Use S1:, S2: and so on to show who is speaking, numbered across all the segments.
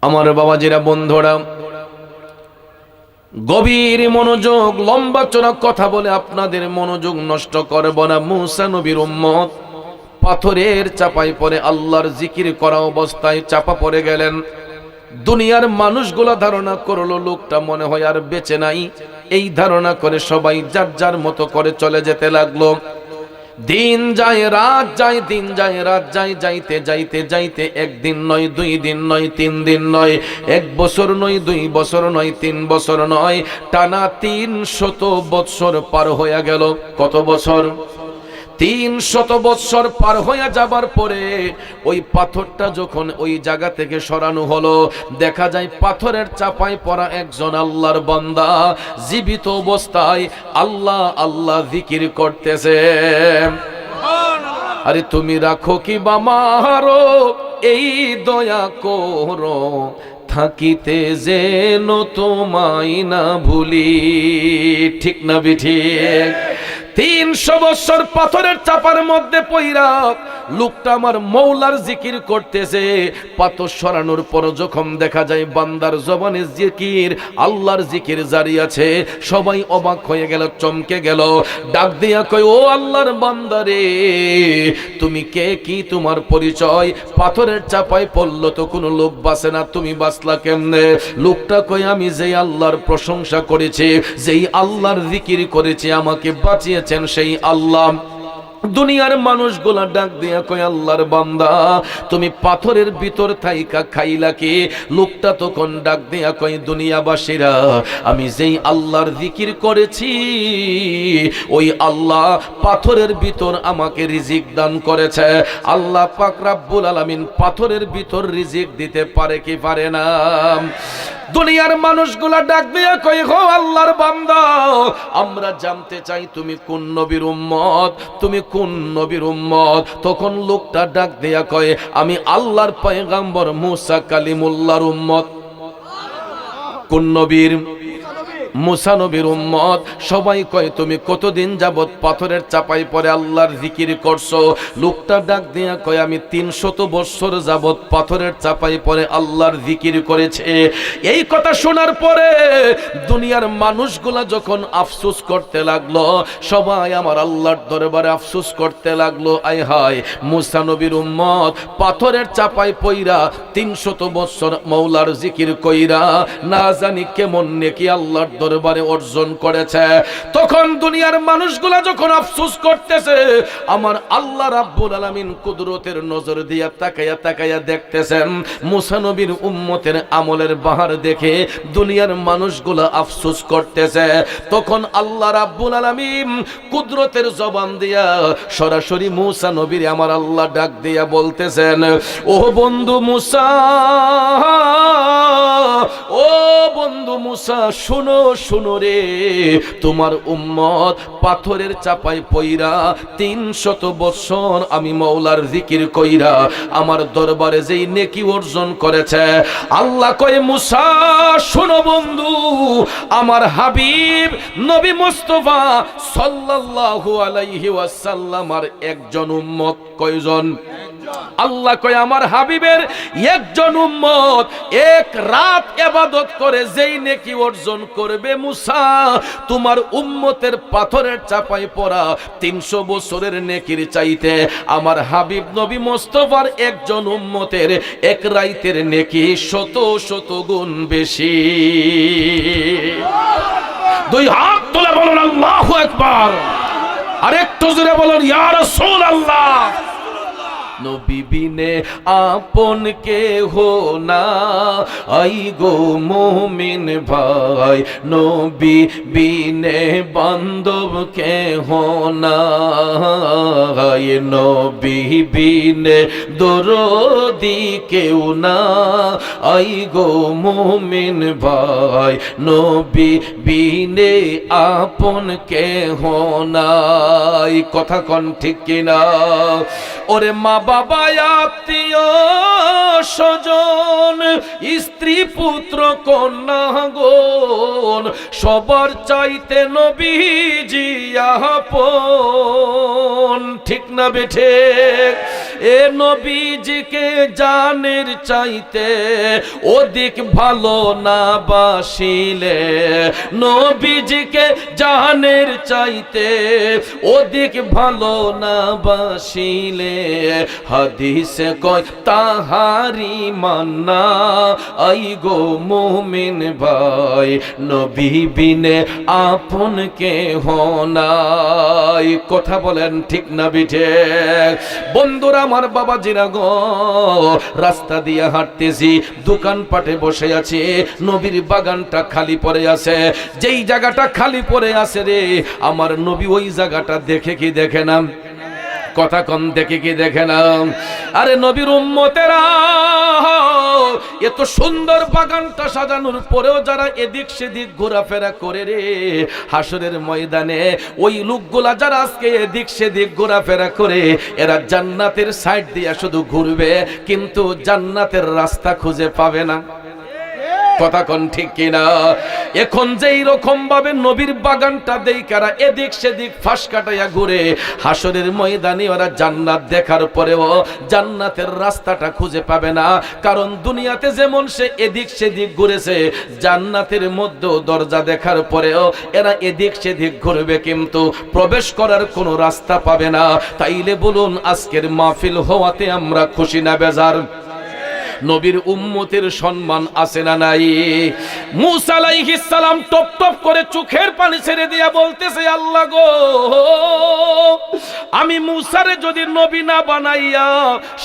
S1: আমার বাবাজিরা, বন্ধুরা, গভীর মনোযোগ, লম্বা চড়া কথা বলে আপনাদের মনোযোগ নষ্ট করব না। মুসা নবীর উম্মত পাথরের চাপায় পড়ে আল্লাহর জিকির করা অবস্থায় চাপা পড়ে গেলেন। দুনিয়ার মানুষগুলো ধারণা করলো লোকটা মনে হয় আর বেঁচে নাই। এই ধারণা করে সবাই যার যার মতো করে চলে যেতে লাগলো। দিন যায় রাত যায়, দিন যায় রাত যায়, যাইতে যাইতে যাইতে একদিন নয়, 2 দিন নয়, 3 দিন নয়, 1 বছর নয়, 2 বছর নয়, 3 বছর নয়, টানা 300 বৎসর পার হয়ে গেল। কত বছর? 300 বৎসর পার হয়ে যাবার পরে ওই পাথরটা যখন ওই জায়গা থেকে সরানো হলো, দেখা যায় পাথরের চাপায় পড়া একজন আল্লাহর বান্দা জীবিত অবস্থায় আল্লাহ আল্লাহ জিকির করতেছে। আরে তুমি রাখো কি বামারো এই দয়া করো, থাকিতে যেন তোমায় না ভুলি। ঠিক না বিঠিক? 300 বছর পাথরের চাপার মধ্যে পইরা লোকটা আমার মৌলার জিকির করতেছে। পাথর সরানোর পর যখন দেখা যায় বান্দার জবানে জিকির, আল্লাহর জিকির জারি আছে, সবাই অবাক হয়ে গেল, চমকে গেল। ডাক দিয়া কয়, ও আল্লাহর বান্দারে, তুমি কে, কি তোমার পরিচয়? পাথরের চাপায় পড়লো তো কোনো লোক বাঁচে না, তুমি বাঁচলা কেমনে? লোকটা কয়, আমি যেই আল্লাহর প্রশংসা করেছি, যেই আল্লাহর জিকির করেছি, আমাকে বাঁচিয়েছেন সেই আল্লাহ। দুনিয়ার মানুষগুলা ডাক দিয়া কয়, আল্লাহর বান্দা তুমি পাথরের ভিতর থাইকা খাইলা কি? লোকটা তখন ডাক দিয়া কয়, দুনিয়াবাসীরা, আমি যেই আল্লাহর জিকির করেছি ওই আল্লাহ পাথরের ভিতর আমাকে রিজিক দান করেছে। আল্লাহ পাক রব্বুল আলামিন পাথরের ভিতর রিজিক দিতে পারে কি পারে না? দুনিয়ার মানুষগুলা ডাক দিয়া কয়, হো আল্লাহর বান্দা, আমরা জানতে চাই তুমি কোন নবীর উম্মত, তুমি কোন নবীর উম্মত? তখন লোকটা ডাক দিয়া কয়, আমি আল্লাহর পয়গম্বর মুসা কালিমুল্লাহর উম্মত। কোন নবীর? মুসা নবীর উম্মত। সবাই কয়, তুমি কতদিন যাবত পাথরের চাপাই পরে আল্লাহর জিকির করছো? লোকটা ডাক দিয়া কয়, আমি 300 বছর যাবত পাথরের চাপাই পরে আল্লাহর জিকির করেছে। এই কথা শোনার পরে দুনিয়ার মানুষগুলা যখন আফসোস করতে লাগলো, সবাই আমার আল্লাহর দরবারে আফসোস করতে লাগলো, আয় হায়, মুসা নবীর উম্মত পাথরের চাপাই পইরা 300 বছর মৌলার জিকির কইরা না জানি কেমন নেকি আল্লাহর দরবারে অর্জন করেছে। তখন দুনিয়ার মানুষগুলা যখন আফসোস করতেছে, আমার আল্লাহ রাব্বুল আলামিন কুদরতের নজর দিয়া তাকায়া তাকায়া দেখতেছেন মুসা নবীর উম্মতের আমলের বাহার দেখে দুনিয়ার মানুষগুলা আফসোস করতেছে। তখন আল্লাহ রাব্বুল আলামিন কুদরতের জবান দিয়া সরাসরি মুসা নবীর আমার আল্লাহ ডাক দিয়া বলতেছেন, ও বন্ধু মুসা, ও বন্ধু মুসা, শুনো শুনো রে, তোমার উম্মত পাথরের চাপায় পইরা 300 বছর আমি মওলার জিকির কইরা আমার দরবারে যেই নেকি অর্জন করেছে। আল্লাহ কয়, মুসা শুনো বন্ধু, আমার হাবিব নবী মুস্তাফা সাল্লাল্লাহু আলাইহি ওয়াসাল্লামের একজন উম্মত। কয়জন? আল্লাহ কয়, আমার হাবিবের একজন উম্মত এক রাত ইবাদত করে যেই নেকি অর্জন করবে, মুসা তোমার উম্মতের পাথরের চাপায় পড়া 300 বছরের নেকির চাইতে আমার হাবিব নবী মুস্তাফার একজন উম্মতের এক রাতের নেকি 100 গুণ বেশি। দুই হাত তুলে বলুন আল্লাহু আকবার, আরেকটু জোরে বলুন ইয়া রাসূলুল্লাহ। নবী বিনে আপন কেহ না, আই গো মুমিন ভাই, নবী বিনে বান্ধব কেহ না, নবী বিনে দরদি কেউ না, আই গো মুমিন ভাই, নবী বিনে আপন কেহ নাই। কথা কন ঠিক কিনা? ওরে মা বাবা আত্মীয় স্বজন স্ত্রী পুত্র কন্যা গণ সবার চাইতে নবীজি আপন। ঠিক না বেঠে? এ নবীজিকে জানের চাইতে অধিক ভালো না বাসিলে, নবীজিকে জানের চাইতে অধিক ভালো না বাসিলে, হাদিসে কয় তাহারি মান্না আই গো মুমিন ভাই, নবী বিনে আপন কেহ নাই। কথা বলেন ঠিক না বিঠে? বন্ধুরা আমার, বাবাজিরা গো, রাস্তা দিয়ে হাঁটতেছি, দোকানপাটে বসে আছি, নবীর বাগানটা খালি পড়ে আছে। যেই জায়গাটা খালি পড়ে আছে রে আমার নবী, ওই জায়গাটা দেখে কি দেখে না? কথা কম, দেখে কি দেখে না? আরে নবীর উম্মতেরা, এত সুন্দর বাগানটা সাজানোর পরেও যারা এদিক সেদিক ঘোরাফেরা করে রে হাসরের ময়দানে, ওই লোকগুলা যারা আজকে এদিক সেদিক ঘোরাফেরা করে, এরা জান্নাতের সাইড দিয়ে শুধু ঘুরবে, কিন্তু জান্নাতের রাস্তা খুঁজে পাবে না। কথা কোন ঠিক কিনা? এখন যেই রকম ভাবে নবীর বাগানটা দেইকারা এদিক সেদিক ফাঁস কাটাইয়া ঘুরে, হাসরের ময়দানে ওরা জান্নাত দেখার পরেও জান্নাতের রাস্তাটা খুঁজে পাবে না। কারণ দুনিয়াতে যেমন সে এদিক সেদিক ঘুরেছে, জান্নাতের মধ্যেও দরজা দেখার পরেও এরা এদিক সেদিক ঘুরবে, কিন্তু প্রবেশ করার কোনো রাস্তা পাবে না। তাইলে বলুন, আজকের মাহফিল হওয়াতে আমরা খুশি না বেজার? নবীর উম্মতের সম্মান আছে না নাই? মূসা আলাইহিস সালাম টপ টপ করে চোখের পানি ছেড়ে দিয়া বলতেছে, আল্লাহ গো, আমি মূসারে যদি নবী না বানাইয়া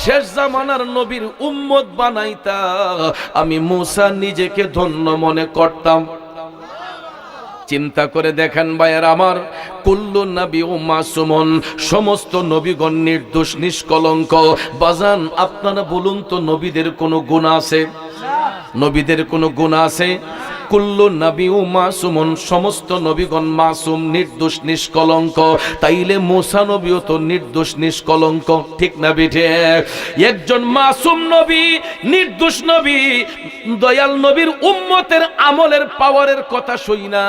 S1: শেষ জামানার নবীর উম্মত বানাইতা, আমি মূসা নিজেকে ধন্য মনে করতাম। চিন্তা করে দেখেন ভাইয়ের আমার, কুল্লু নবী ও মাসুমুন, সমস্ত নবীগণ নির্দোষ নিষ্কলঙ্ক। বাজান, আপনারা বলুন তো, নবীদের কোনো গুনাহ আছে? নবীদের কোনো গুনাহ আছে? কুল্লু নবী ও মাসুমুন, সমস্ত নবীগণ মাসুম, নির্দোষ নিষ্কলঙ্ক। তাইলে মূসা নবীও তো নির্দোষ নিষ্কলঙ্ক, ঠিক না বিঠে? একজন মাসুম নবী, নির্দোষ নবী, দয়াল নবীর উম্মতের আমলের পাওয়ারের কথা শুই না,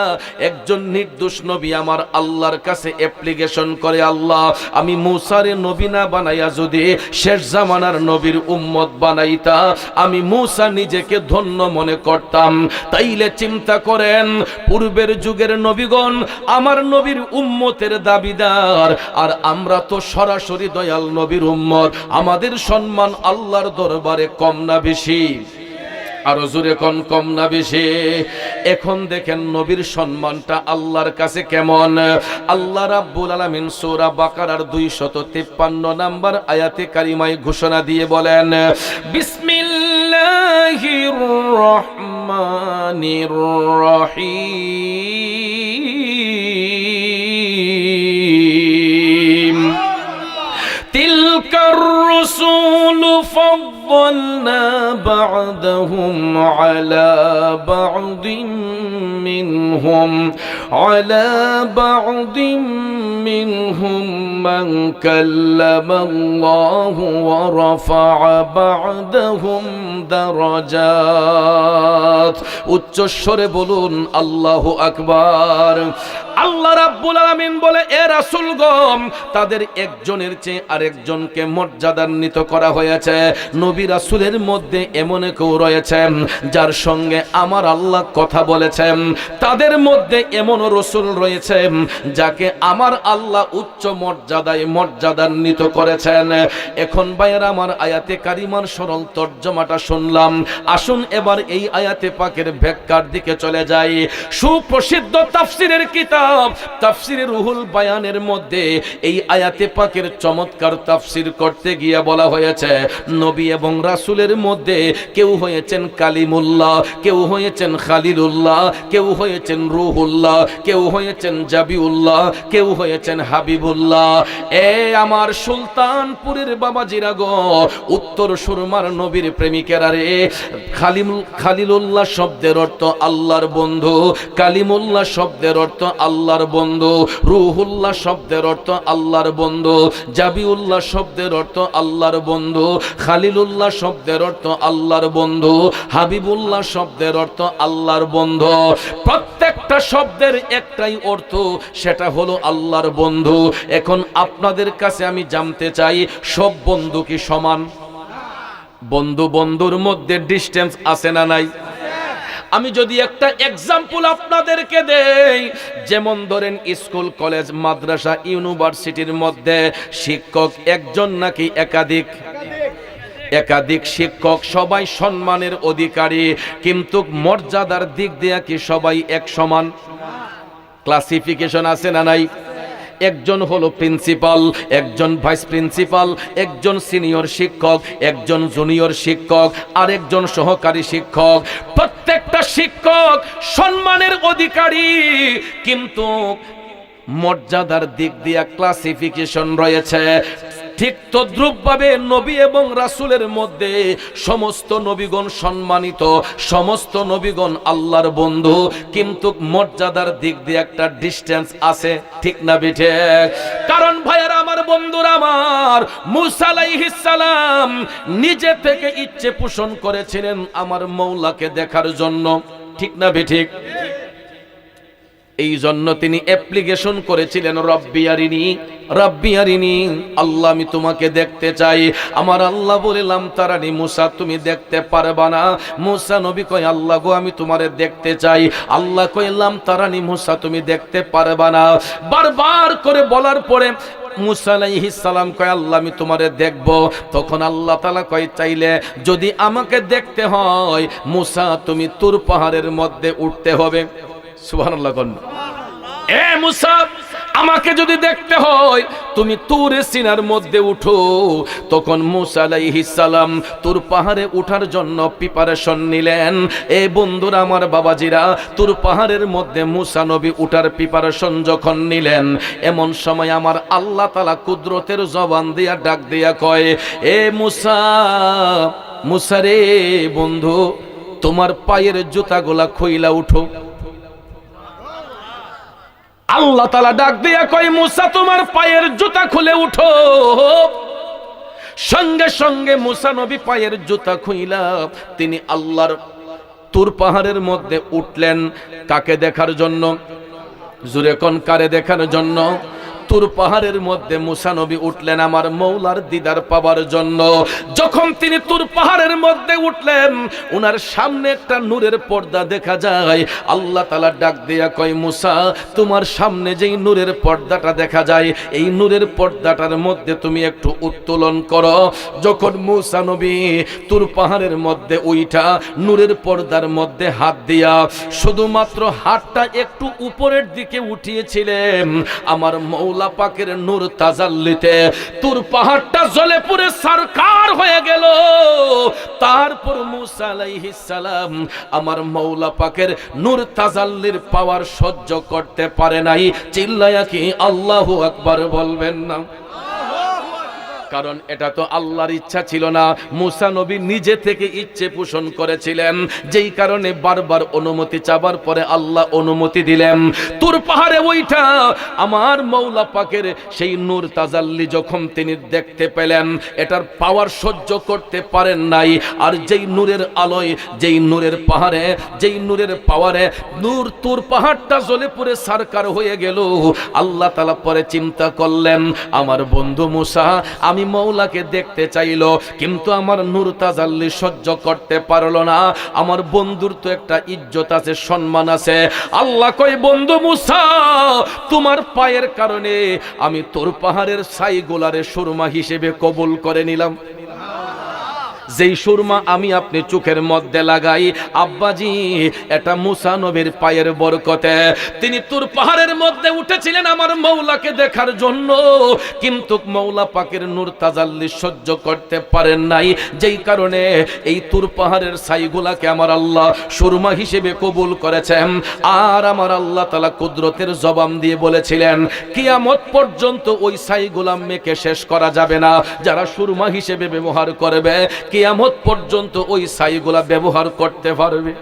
S1: একজন নির্দোষ নবী আমার আল্লাহর কাছে অ্যাপ্লিকেশন করে, আল্লাহ, আমি মূসারে নবী না বানাইয়া যদি শেষ জামানার নবীর উম্মত বানাইতা, আমি মূসা নিজেকে ধন্য মনে করতাম। তাইলে চিন্তা করেন, পূর্বের যুগের নবীগণ আমার নবীর উম্মতের দাবিদার, আর আমরা তো সরাসরি দয়াল নবীর উম্মত। আমাদের সম্মান আল্লাহর দরবারে কম না বেশি? আরো জোরে কোন, কম না বেশি? এখন দেখেন নবীর সম্মানটা আল্লাহর কাছে কেমন। আল্লাহ রাব্বুল আলামিন সূরা বাকারার 253 নম্বর আয়াতে কারিমায় ঘোষণা দিয়ে বলেন, বিসমিল্লাহির রহমানির রহিম, তিলকার রসুলু ফাদ্দালনা বা'দাহুম আলা বা'দিন মিনহুম মান কাল্লামাল্লাহু ওয়া রাফা'a বা'দাহুম দারাজাত। উচ্চ স্বরে বলুন আল্লাহু আকবার। আল্লাহ রাব্বুল আলামিন বলে, এ রাসূলগণ, তাদের একজনের চেয়ে আরেকজনকে মর্যাদান্বিত করা হয়েছে। নবী রাসূলের মধ্যে এমন কেউ রয়েছেন যার সঙ্গে আমার আল্লাহ কথা বলেছেন, তাদের মধ্যে এমন রাসূল রয়েছে যাকে আমার আল্লাহ উচ্চ মর্যাদায় মর্যাদান্বিত করেছেন। এখন ভাইয়েরা আমার, আয়াতে কারিমার সরল তর্জমাটা শুনলাম, আসুন এবার এই আয়াতে পাকের ব্যাখ্যার দিকে চলে যাই। সুপ্রসিদ্ধ তাফসীরের কিতাব তাফসীরে রুহুল বায়ানের মধ্যে এই আয়াতে পাকের চমৎকার তাফসীর করতে গিয়ে বলা হয়েছে, নবী এবং রাসূলের মধ্যে কেউ হয়েছেন কালিমুল্লাহ, কেউ হয়েছেন খালিলুল্লাহ, কেউ হয়েছেন রুহুল্লাহ, কেউ হয়েছেন জাবিউল্লাহ, কেউ হয়েছেন হাবিবুল্লাহ। এ আমার সুলতানপুরের বাবাজিরা গো, উত্তর সুরমার নবীর প্রেমিকেরা রে, খালিলুল্লাহ শব্দের অর্থ আল্লাহর বন্ধু, কালিমুল্লাহ শব্দের অর্থ আল্লাহ আল্লাহর বন্ধু, রুহুল্লাহ শব্দের অর্থ আল্লাহর বন্ধু, জাবিউল্লাহ শব্দের অর্থ আল্লাহর বন্ধু, খালিলুল্লাহ শব্দের অর্থ আল্লাহর বন্ধু, হাবিবুল্লাহ শব্দের অর্থ আল্লাহর বন্ধু। প্রত্যেকটা শব্দের একটাই অর্থ, সেটা হলো আল্লাহর বন্ধু। এখন আপনাদের কাছে আমি জানতে চাই, সব বন্ধু কি সমান? বন্ধু বন্ধুর মধ্যে ডিসটেন্স আছে না নাই? আমি যদি একটা এক্সাম্পল আপনাদেরকে দেই, যেমন ধরেন স্কুল কলেজ মাদ্রাসা ইউনিভার্সিটির মধ্যে শিক্ষক একজন নাকি একাধিক? একাধিক শিক্ষক, সবাই সম্মানের অধিকারী, কিন্তু মর্যাদার দিক দিয়ে কি সবাই এক সমান? ক্লাসিফিকেশন আছে না নাই? একজন হলো প্রিন্সিপাল, একজন ভাইস প্রিন্সিপাল, একজন সিনিয়র শিক্ষক, একজন জুনিয়র শিক্ষক, আর একজন সহকারী শিক্ষক। প্রত্যেকটা শিক্ষক সম্মানের অধিকারী, কিন্তু মর্যাদার দিক দিয়ে ক্লাসিফিকেশন রয়েছে। ঠিক তদ্রূপভাবে নবী এবং রাসূলের মধ্যে সমস্ত নবীগণ সম্মানিত, সমস্ত নবীগণ আল্লাহর বন্ধু, কিন্তু মর্যাদার দিক দিয়ে একটা ডিসটেন্স আছে, ঠিক না বেঠে? কারণ ভাইয়েরা আমার, বন্ধুরা আমার, মূসা আলাইহিস সালাম নিজে থেকে ইচ্ছে পোষণ করেছিলেন আমার মওলাকে দেখার জন্য, ঠিক না বেঠিক? এই জন্য তিনি অ্যাপ্লিকেশন করেছিলেন, রব্বি আরিনি, রব্বি আরিনি, আল্লাহ আমি তোমাকে দেখতে চাই। আমার আল্লাহ বললাম তারানি, মূসা তুমি দেখতে পারবা না। মূসা নবী কয়, আল্লাহ গো আমি তোমারে দেখতে চাই। আল্লাহ কইলাম তারানি, মূসা তুমি দেখতে পারবা না। বারবার করে বলার পরে মূসা আলাইহিস সালাম কয়, আল্লাহ আমি তোমারে দেখব। তখন আল্লাহ তাআলা কয়, চাইলে যদি আমাকে দেখতে হয় মূসা তুমি তুর পাহাড়ের মধ্যে উঠতে হবে। সুবহানাল্লাহ। এ মূসা, আমাকে যদি দেখতে হয় তুমি তুরে সিনার মধ্যে উঠো। তখন মূসা আলাইহিস সালাম তুর পাহাড়ে ওঠার জন্য প্রিপারেশন নিলেন। এ বন্ধুরা আমার, বাবাজিরা, তুর পাহাড়ের মধ্যে মূসা নবী উঠার প্রিপারেশন যখন নিলেন, এমন সময় আমার আল্লাহ তাআলা কুদরতের জবান দিয়া ডাক দিয়া কয়, এ মূসা, মূসা রে বন্ধু, তোমার পায়ের জুতাগুলা খুইলা উঠো। আল্লাহ তাআলা ডাক দিয়া কয়, মূসা তোমার পায়ের জুতা খুলে উঠো। সঙ্গে সঙ্গে মূসা নবী পায়ের জুতা খুইলা তিনি আল্লাহর তুর পাহাড়ের মধ্যে উঠলেন। কাকে দেখার জন্য? জুরে কোন কারে দেখার জন্য? তুর পাহাড়ের মধ্যে মূসা নবী উঠলেন আমার মওলার দিদার পাবার জন্য। যখন তিনি তুর পাহাড়ের মধ্যে উঠলেন, ওনার সামনে একটা নূরের পর্দা দেখা যায়। আল্লাহ তাআলা ডাক দিয়া কয়, মূসা তোমার সামনে যেই নূরের পর্দাটা দেখা যায়, এই নূরের পর্দাটার মধ্যে তুমি একটু উত্তোলন করো। যখন মূসা নবী তুর পাহাড়ের মধ্যে উইঠা নূরের পর্দার মধ্যে হাত দিয়া শুধুমাত্র হাতটা একটু উপরের দিকে উঠিয়েছিলেন, আমার মওলা পাকের নূর তাজাল্লিতে তুর পাহাড়টা জ্বলে পুড়ে সরকার হয়ে গেল। তারপর মূসা আলাইহিস সালাম আমার মওলা পাকের নূর তাজাল্লির পাওয়ার সহ্য করতে পারে নাই। চিল্লায়া কি আল্লাহু আকবার বলবেন না? কারণ এটা তো আল্লাহর ইচ্ছা ছিল না, মূসা নবী নিজে থেকে ইচ্ছে পোষণ করেছিলেন, যেই কারণে বারবার অনুমতি চাবার পরে আল্লাহ অনুমতি দিলেন। তুর পাহাড়ে ওইটা আমার মওলা পাকের সেই নূর তাজাল্লি যখন তিনি দেখতে পেলেন, এটার পাওয়ার সহ্য করতে পারেন নাই। আর যেই নূরের আলোয়, যেই নূরের পাহাড়ে, যেই নূরের পাওয়ারে নূর তুর পাহাড়টা জ্বলে পুড়ে সারকার হয়ে গেল। আল্লাহ তাআলা পরে চিন্তা করলেন, আমার বন্ধু মূসা আমি মওলাকে দেখতে চাইলো, কিন্তু আমার নূর তাজাল্লি সহ্য করতে পারলো না। আমার বন্ধুর তো একটা ইজ্জত আছে, সম্মান আছে। আল্লাহ কয়, বন্ধু মূসা তোমার পায়ের কারণে আমি তোর পাহাড়ের ছাইগুলারে সুরমা হিসেবে কবুল করে নিলাম। যেই সুরমা আমি আপনি চোখের মধ্যে লাগাই, আব্বাজি এটা মূসা নবীর পায়ের বরকতে। তিনি তুর পাহাড়ের মধ্যে উঠেছিলেন আমার মওলাকে দেখার জন্য, কিন্তু মওলা পাকের নূর তাজাল্লি সহ্য করতে পারেন নাই, যেই কারণে এই তুর পাহাড়ের ছাইগুলাকে আমার আল্লাহ সুরমা হিসেবে কবুল করেছেন। আর আমার আল্লাহ তাআলা কুদরতের জবান দিয়ে বলেছিলেন, কিয়ামত পর্যন্ত ওই ছাইগুলা মেখে শেষ করা যাবে না। যারা সুরমা হিসেবে ব্যবহার করবে, কিয়ামত পর্যন্ত ওই ছাইগুলা ব্যবহার করতে পারবে।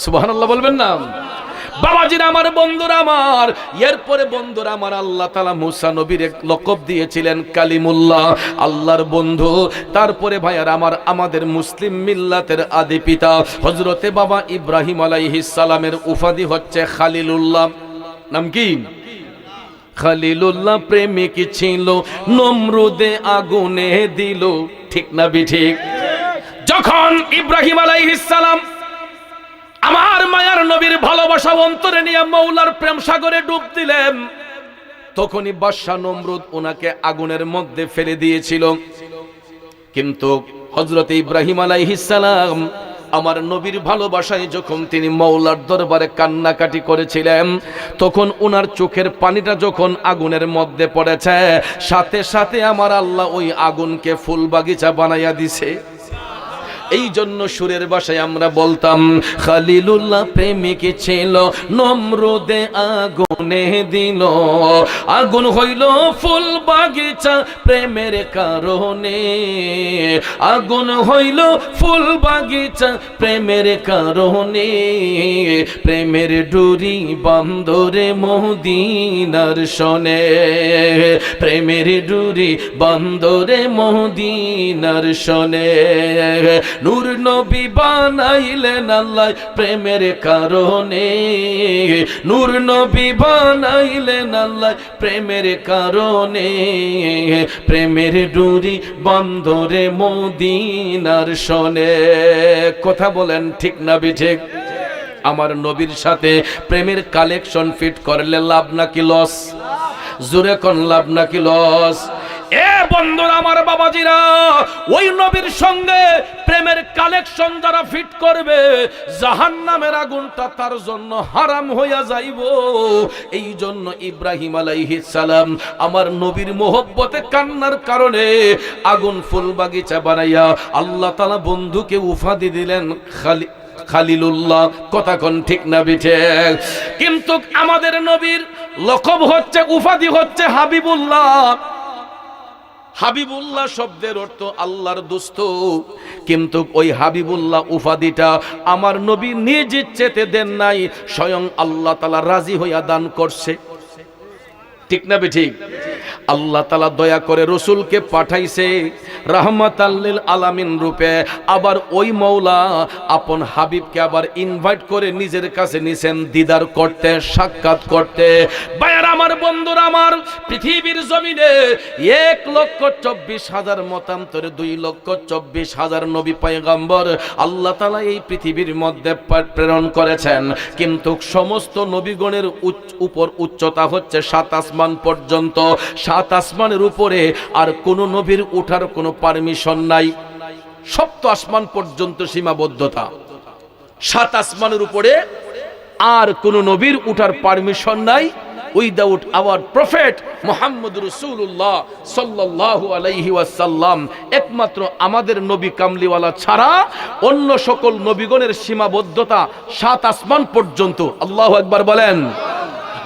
S1: সুবহানাল্লাহ বলবেন না? বাবাজিরা আমার, বন্ধুরা আমার, এরপরে বন্ধুরা আমার, আল্লাহ তাআলা মুসা নবীর এক লকব দিয়েছিলেন কালিমুল্লাহ, আল্লাহর বন্ধু। তারপরে ভাইয়ার আমার, আমাদের মুসলিম মিল্লাতের আদি পিতা হযরতে বাবা ইব্রাহিম আলাইহিস সালামের উপাধি হচ্ছে খালিলুল্লাহ। নাম কি? খালিলুল্লাহ প্রেমিক ছিল, নমরুদে আগুনে দিল। ঠিক না বিঠিক? যখন ইব্রাহিম আলাইহিস সালাম আমার মায়ার নবীর ভালোবাসা অন্তরে নিয়ে মৌলার প্রেম সাগরে ডুব দিলেন, তখনই বাদশা নমরুদ ওনাকে আগুনের মধ্যে ফেলে দিয়েছিল। কিন্তু হযরত ইব্রাহিম আলাইহিস সালাম আমার নবীর ভালোবাসায় যখন তিনি মৌলার দরবারে কান্নাকাটি করেছিলেন, তখন ওনার চোখের পানিটা যখন আগুনের মধ্যে পড়েছে, সাথে সাথে আমার আল্লাহ ওই আগুনকে ফুল বাগিচা বানাইয়া দিছে। এই জন্য সুরের ভাষায় আমরা বলতাম, খালিলুল্লাহ প্রেমিক ছিল, নমরুদে আগুনে দিল। আগুন হইল ফুল বাগিচা প্রেমের কারণে, আগুন হইল ফুল বাগিচা প্রেমের কারণে। প্রেমের ডুরি বন্দরে মদিনার শোনে, প্রেমের ডুরি বন্দরে মদিনার শোনে। নূর নবী বানাইলেন আল্লাহ প্রেমের কারণে, নূর নবী বানাইলেন আল্লাহ প্রেমের কারণে। প্রেমের ডুরি বন্দরে মদিনার শোনে। কথা বলেন ঠিক না বিঠিক? আমার নবীর সাথে প্রেমের কালেকশন ফিট করলে লাভ নাকি লস? জোরে কোন লাভ নাকি লস? এ বন্ধুরা আমার, বাবাজিরা, ওই নবীর সঙ্গে প্রেমের কালেকশন যারা ফিট করবে, জাহান্নামের আগুনটা তার জন্য হারাম হইয়া যাইব। এই জন্য ইব্রাহিম আলাইহিস সালাম আমার নবীর মোহব্বতে কান্নার কারণে আগুন ফুল বাগিচা বানাইয়া আল্লাহ তাআলা বন্ধুকে উপাধি দিলেন খালিলুল্লাহ। কথা কোন ঠিক না বিঠিক? কিন্তু আমাদের নবীর লকব হচ্ছে, উপাধি হচ্ছে হাবিবুল্লাহ। হাবিবুল্লাহ শব্দের অর্থ আল্লাহর দোস্ত। কিন্তু ওই হাবিবুল্লাহ উপাধিটা আমার নবী নিজ ইচ্ছেতে দেন নাই, স্বয়ং আল্লাহ তাআলা রাজি হইয়া দান করছে। ঠিক না বেঠিক? আল্লাহ তাআলা দয়া করে রসুলকে পাঠাইছে রাহমাতাল লিল আলামিন রূপে। আবার ওই মওলা আপন হাবিবকে আবার ইনভাইট করে নিজের কাছে নিছেন দিদার করতে, সাক্ষাৎ করতে। ভাইয়ার আমার, বন্ধুরা আমার, পৃথিবীর জমিনে 1,24,000 মতান্তরে 2,24,000 নবী পয়গম্বর আল্লাহ তাআলা এই পৃথিবীর মধ্যে প্রেরণ করেছেন। কিন্তু সমস্ত নবীগণের উপর উচ্চতা হচ্ছে 7 আসমান পর্যন্ত। 7 আসমানের উপরে আর কোন নবীর ওঠার কোনো পারমিশন নাই। 7 আসমান পর্যন্ত সীমাবদ্ধতা। 7 আসমানের উপরে আর কোন নবীর ওঠার পারমিশন নাই। উইদাউট আওয়ার প্রফেট মুহাম্মদ রাসূলুল্লাহ সাল্লাল্লাহু আলাইহি ওয়াসাল্লাম, একমাত্র আমাদের নবী কামলিওয়ালা ছাড়া অন্য সকল নবীগণের সীমাবদ্ধতা 7 আসমান পর্যন্ত। আল্লাহু আকবার বলেন।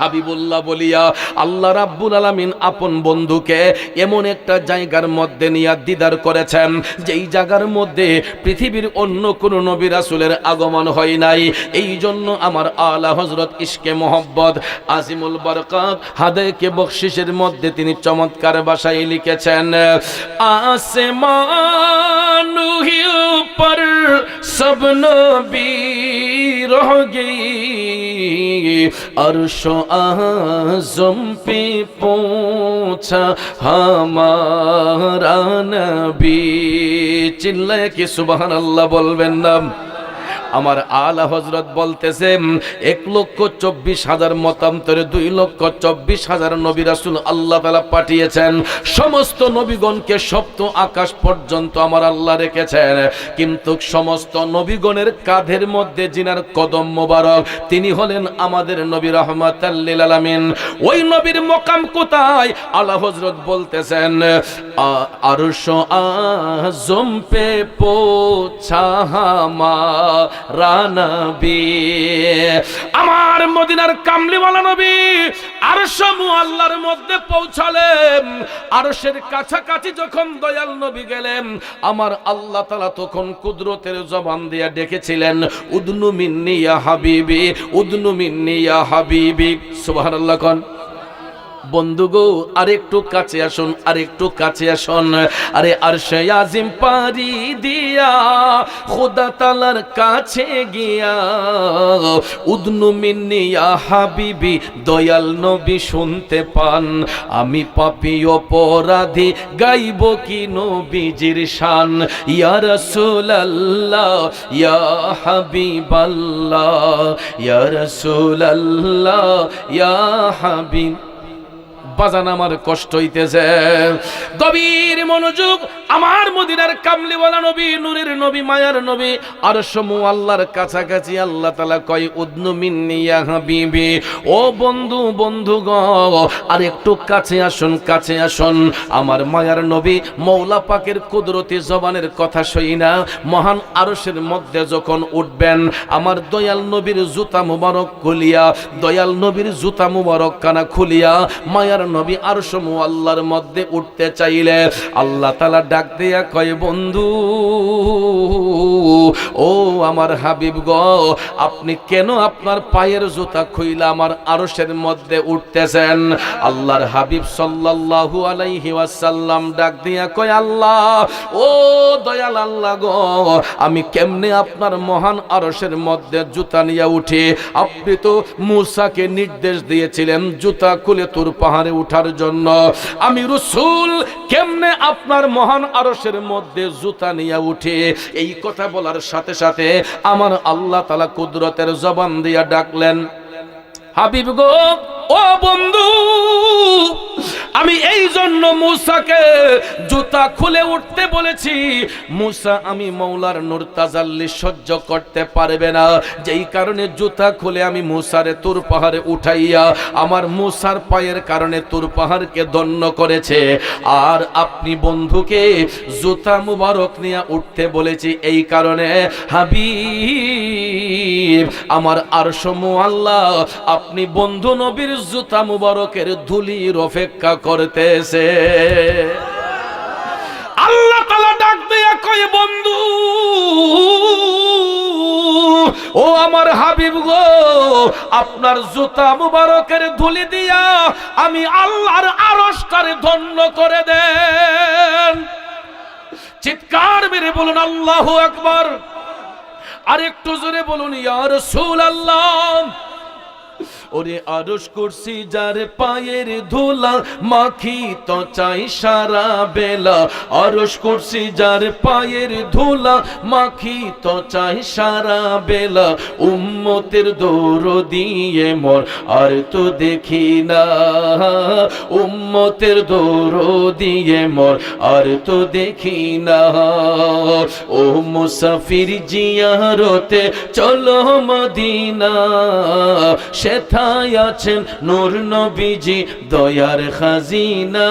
S1: হাবিবুল্লাহ বলিয়া আল্লাহ রাব্বুল আলামিন আপন বন্ধুকে এমন একটা জায়গার মধ্যে নিয়ে দিদার করেছেন, যেই জায়গার মধ্যে পৃথিবীর অন্য কোন নবী রাসূলের আগমন হয় নাই। এই জন্য আমার আলা হযরত ইশকে মোহাব্বত আজিমুল বরকত হাদায়ে বখশিশের মধ্যে তিনি চমৎকার ভাষায় লিখেছেন, আসমান হি উপর সব নবী রহ গই, अर्श आज़म पे पहुंचा हमारा नबी। चिल्लाए कि सुबहान अल्लाह बोलबेन ना। আমার আলা হযরত বলতেছে 1,24,000 মতান্তরে 2,24,000 নবী রাসূল আল্লাহ তাআলা পাঠিয়েছেন। সমস্ত নবীগণকে সপ্ত আকাশ পর্যন্ত আমার আল্লাহ রেখেছেন। কিন্তু সমস্ত নবীগণের কাঁধের মধ্যে জিনার কদম মোবারক, তিনি হলেন আমাদের নবী রাহমাতাল লিল আলামিন। ওই নবীর মকাম কোথায়? আলা হযরত বলতেছেন, আরশ আযম পে পৌঁছা হামারা রানবী। আমার মদিনার কামলিওয়ালা নবী আরশ মুআল্লার মধ্যে পৌঁছালেন। আরশের কাছাকাছি যখন দয়াল নবী গেলেন, আমার আল্লাহ তাআলা তখন কুদরতের জবান দিয়ে ডেকেছিলেন, উদনু মিন্নি ইয়া হাবিবি, উদনু মিন্নি ইয়া হাবিবি। সুবহানাল্লাহ কোন বন্ধু গো, আরেকটু কাছে আসুন, আরেকটু কাছে আসুন। আরে আরশে আজিম পারি দিয়া খোদা তাআলার কাছে গিয়া, উদনু মিন্নি ইয়া হাবিবি, দয়াল নবী শুনতে পান, আমি পাপী অপরাধী গাইব কি নবীজির শান। ইয়া রাসূলুল্লাহ ইয়া হাবিবাল্লাহ, ইয়া রাসূলুল্লাহ ইয়া হাবিব। বাজান আমার কষ্ট হইতেছে, গভীর মনোযোগ। আমার মদিনার কামলিওয়ালা নবী, নূরের নবী, মায়ার নবী আরশ মুআল্লার কাছাকাছি আল্লাহ তাআলা কয়, উদনু মিন্নি ইয়া হাবিবি, ও বন্ধু, বন্ধু গো আর একটু কাছে আসুন, কাছে আসুন। আমার মায়ার নবী মওলা পাকের কুদরতি জবানের কথা শুইনা মহান আরশের মধ্যে যখন উঠবেন, আমার দয়াল নবীর জুতা মুবারক খুলিয়া, দয়াল নবীর জুতা মুবারক কানা খুলিয়া মায়ার নবী আরশ মুআল্লার মধ্যে উঠতে চাইলে আল্লাহ তাআলা ডাক দিয়া কয়, বন্ধু ও আমার হাবিব গো, আপনি কেন আপনার পায়ের জুতা খুইলা আমার আরশের মধ্যে উঠতেছেন? আল্লাহর হাবিব সাল্লাল্লাহু আলাইহি ওয়াসাল্লাম ডাক দিয়া কয়, আল্লাহ, ও দয়াল আল্লাহ গো, আমি কেমনে আপনার মহান আরশের মধ্যে জুতা নিয়ে উঠি? আপনি তো মূসাকে নির্দেশ দিয়েছিলেন জুতা খুলে তুর পাহাড়ে উঠার জন্য, আমি রাসূল কেমনে আপনার মহান আরশের মধ্যে জুতা নিয়ে উঠে? এই কথা বলার সাথে সাথে আমার আল্লাহ তাআলা কুদরতের জবান দিয়া ডাকলেন, হাবিব গো, ও বন্ধু, আমি এই জন্য মূসাকে জুতা খুলে উঠতে বলেছি। মূসা আমি মওলার নূর তাজাল্লি সহ্য করতে পারবে না, যেই কারণে জুতা খুলে আমি মূসারে তুর পাহাড়ে উঠাইয়া আমার মূসার পায়ের কারণে তুর পাহাড়কে ধন্য করেছে। আর আপনি বন্ধুকে জুতা মুবারক নিয়ে উঠতে বলেছি এই কারণে, হাবিব আমার আরশ মুআল্লা আপনি বন্ধু নবীর জুতা মুবারকের ধুলির অপেক্ষা করতেছে। আল্লাহ তাআলা ডাক দিয়া কয়, বন্ধু ও আমার হাবিব গো, আপনার জুতা মুবারকের ধুলি দিয়া আমি আল্লাহর আরশটারে ধন্য করে দেন। চিৎকার মেরে বলুন আল্লাহু আকবার। আর একটু জোরে বলুন ইয়া রাসূলুল্লাহ। ওরে আরশ কুরসি যার পায়ের ধুলা, মাখি তো চাই সারা বেলা। আরশ কুরসি যার পায়ের ধুলা, মাখি তো চাই সারা বেলা। উম্মতের দরদিয়ে মোর আর তো দেখি না, উম্মতের দরদিয়ে মোর আর তো দেখি না। ও মুসাফির জিয়ারতে চলো মদিনা, সেথায় আছেন নূর নবীজি দয়ার খাজিনা,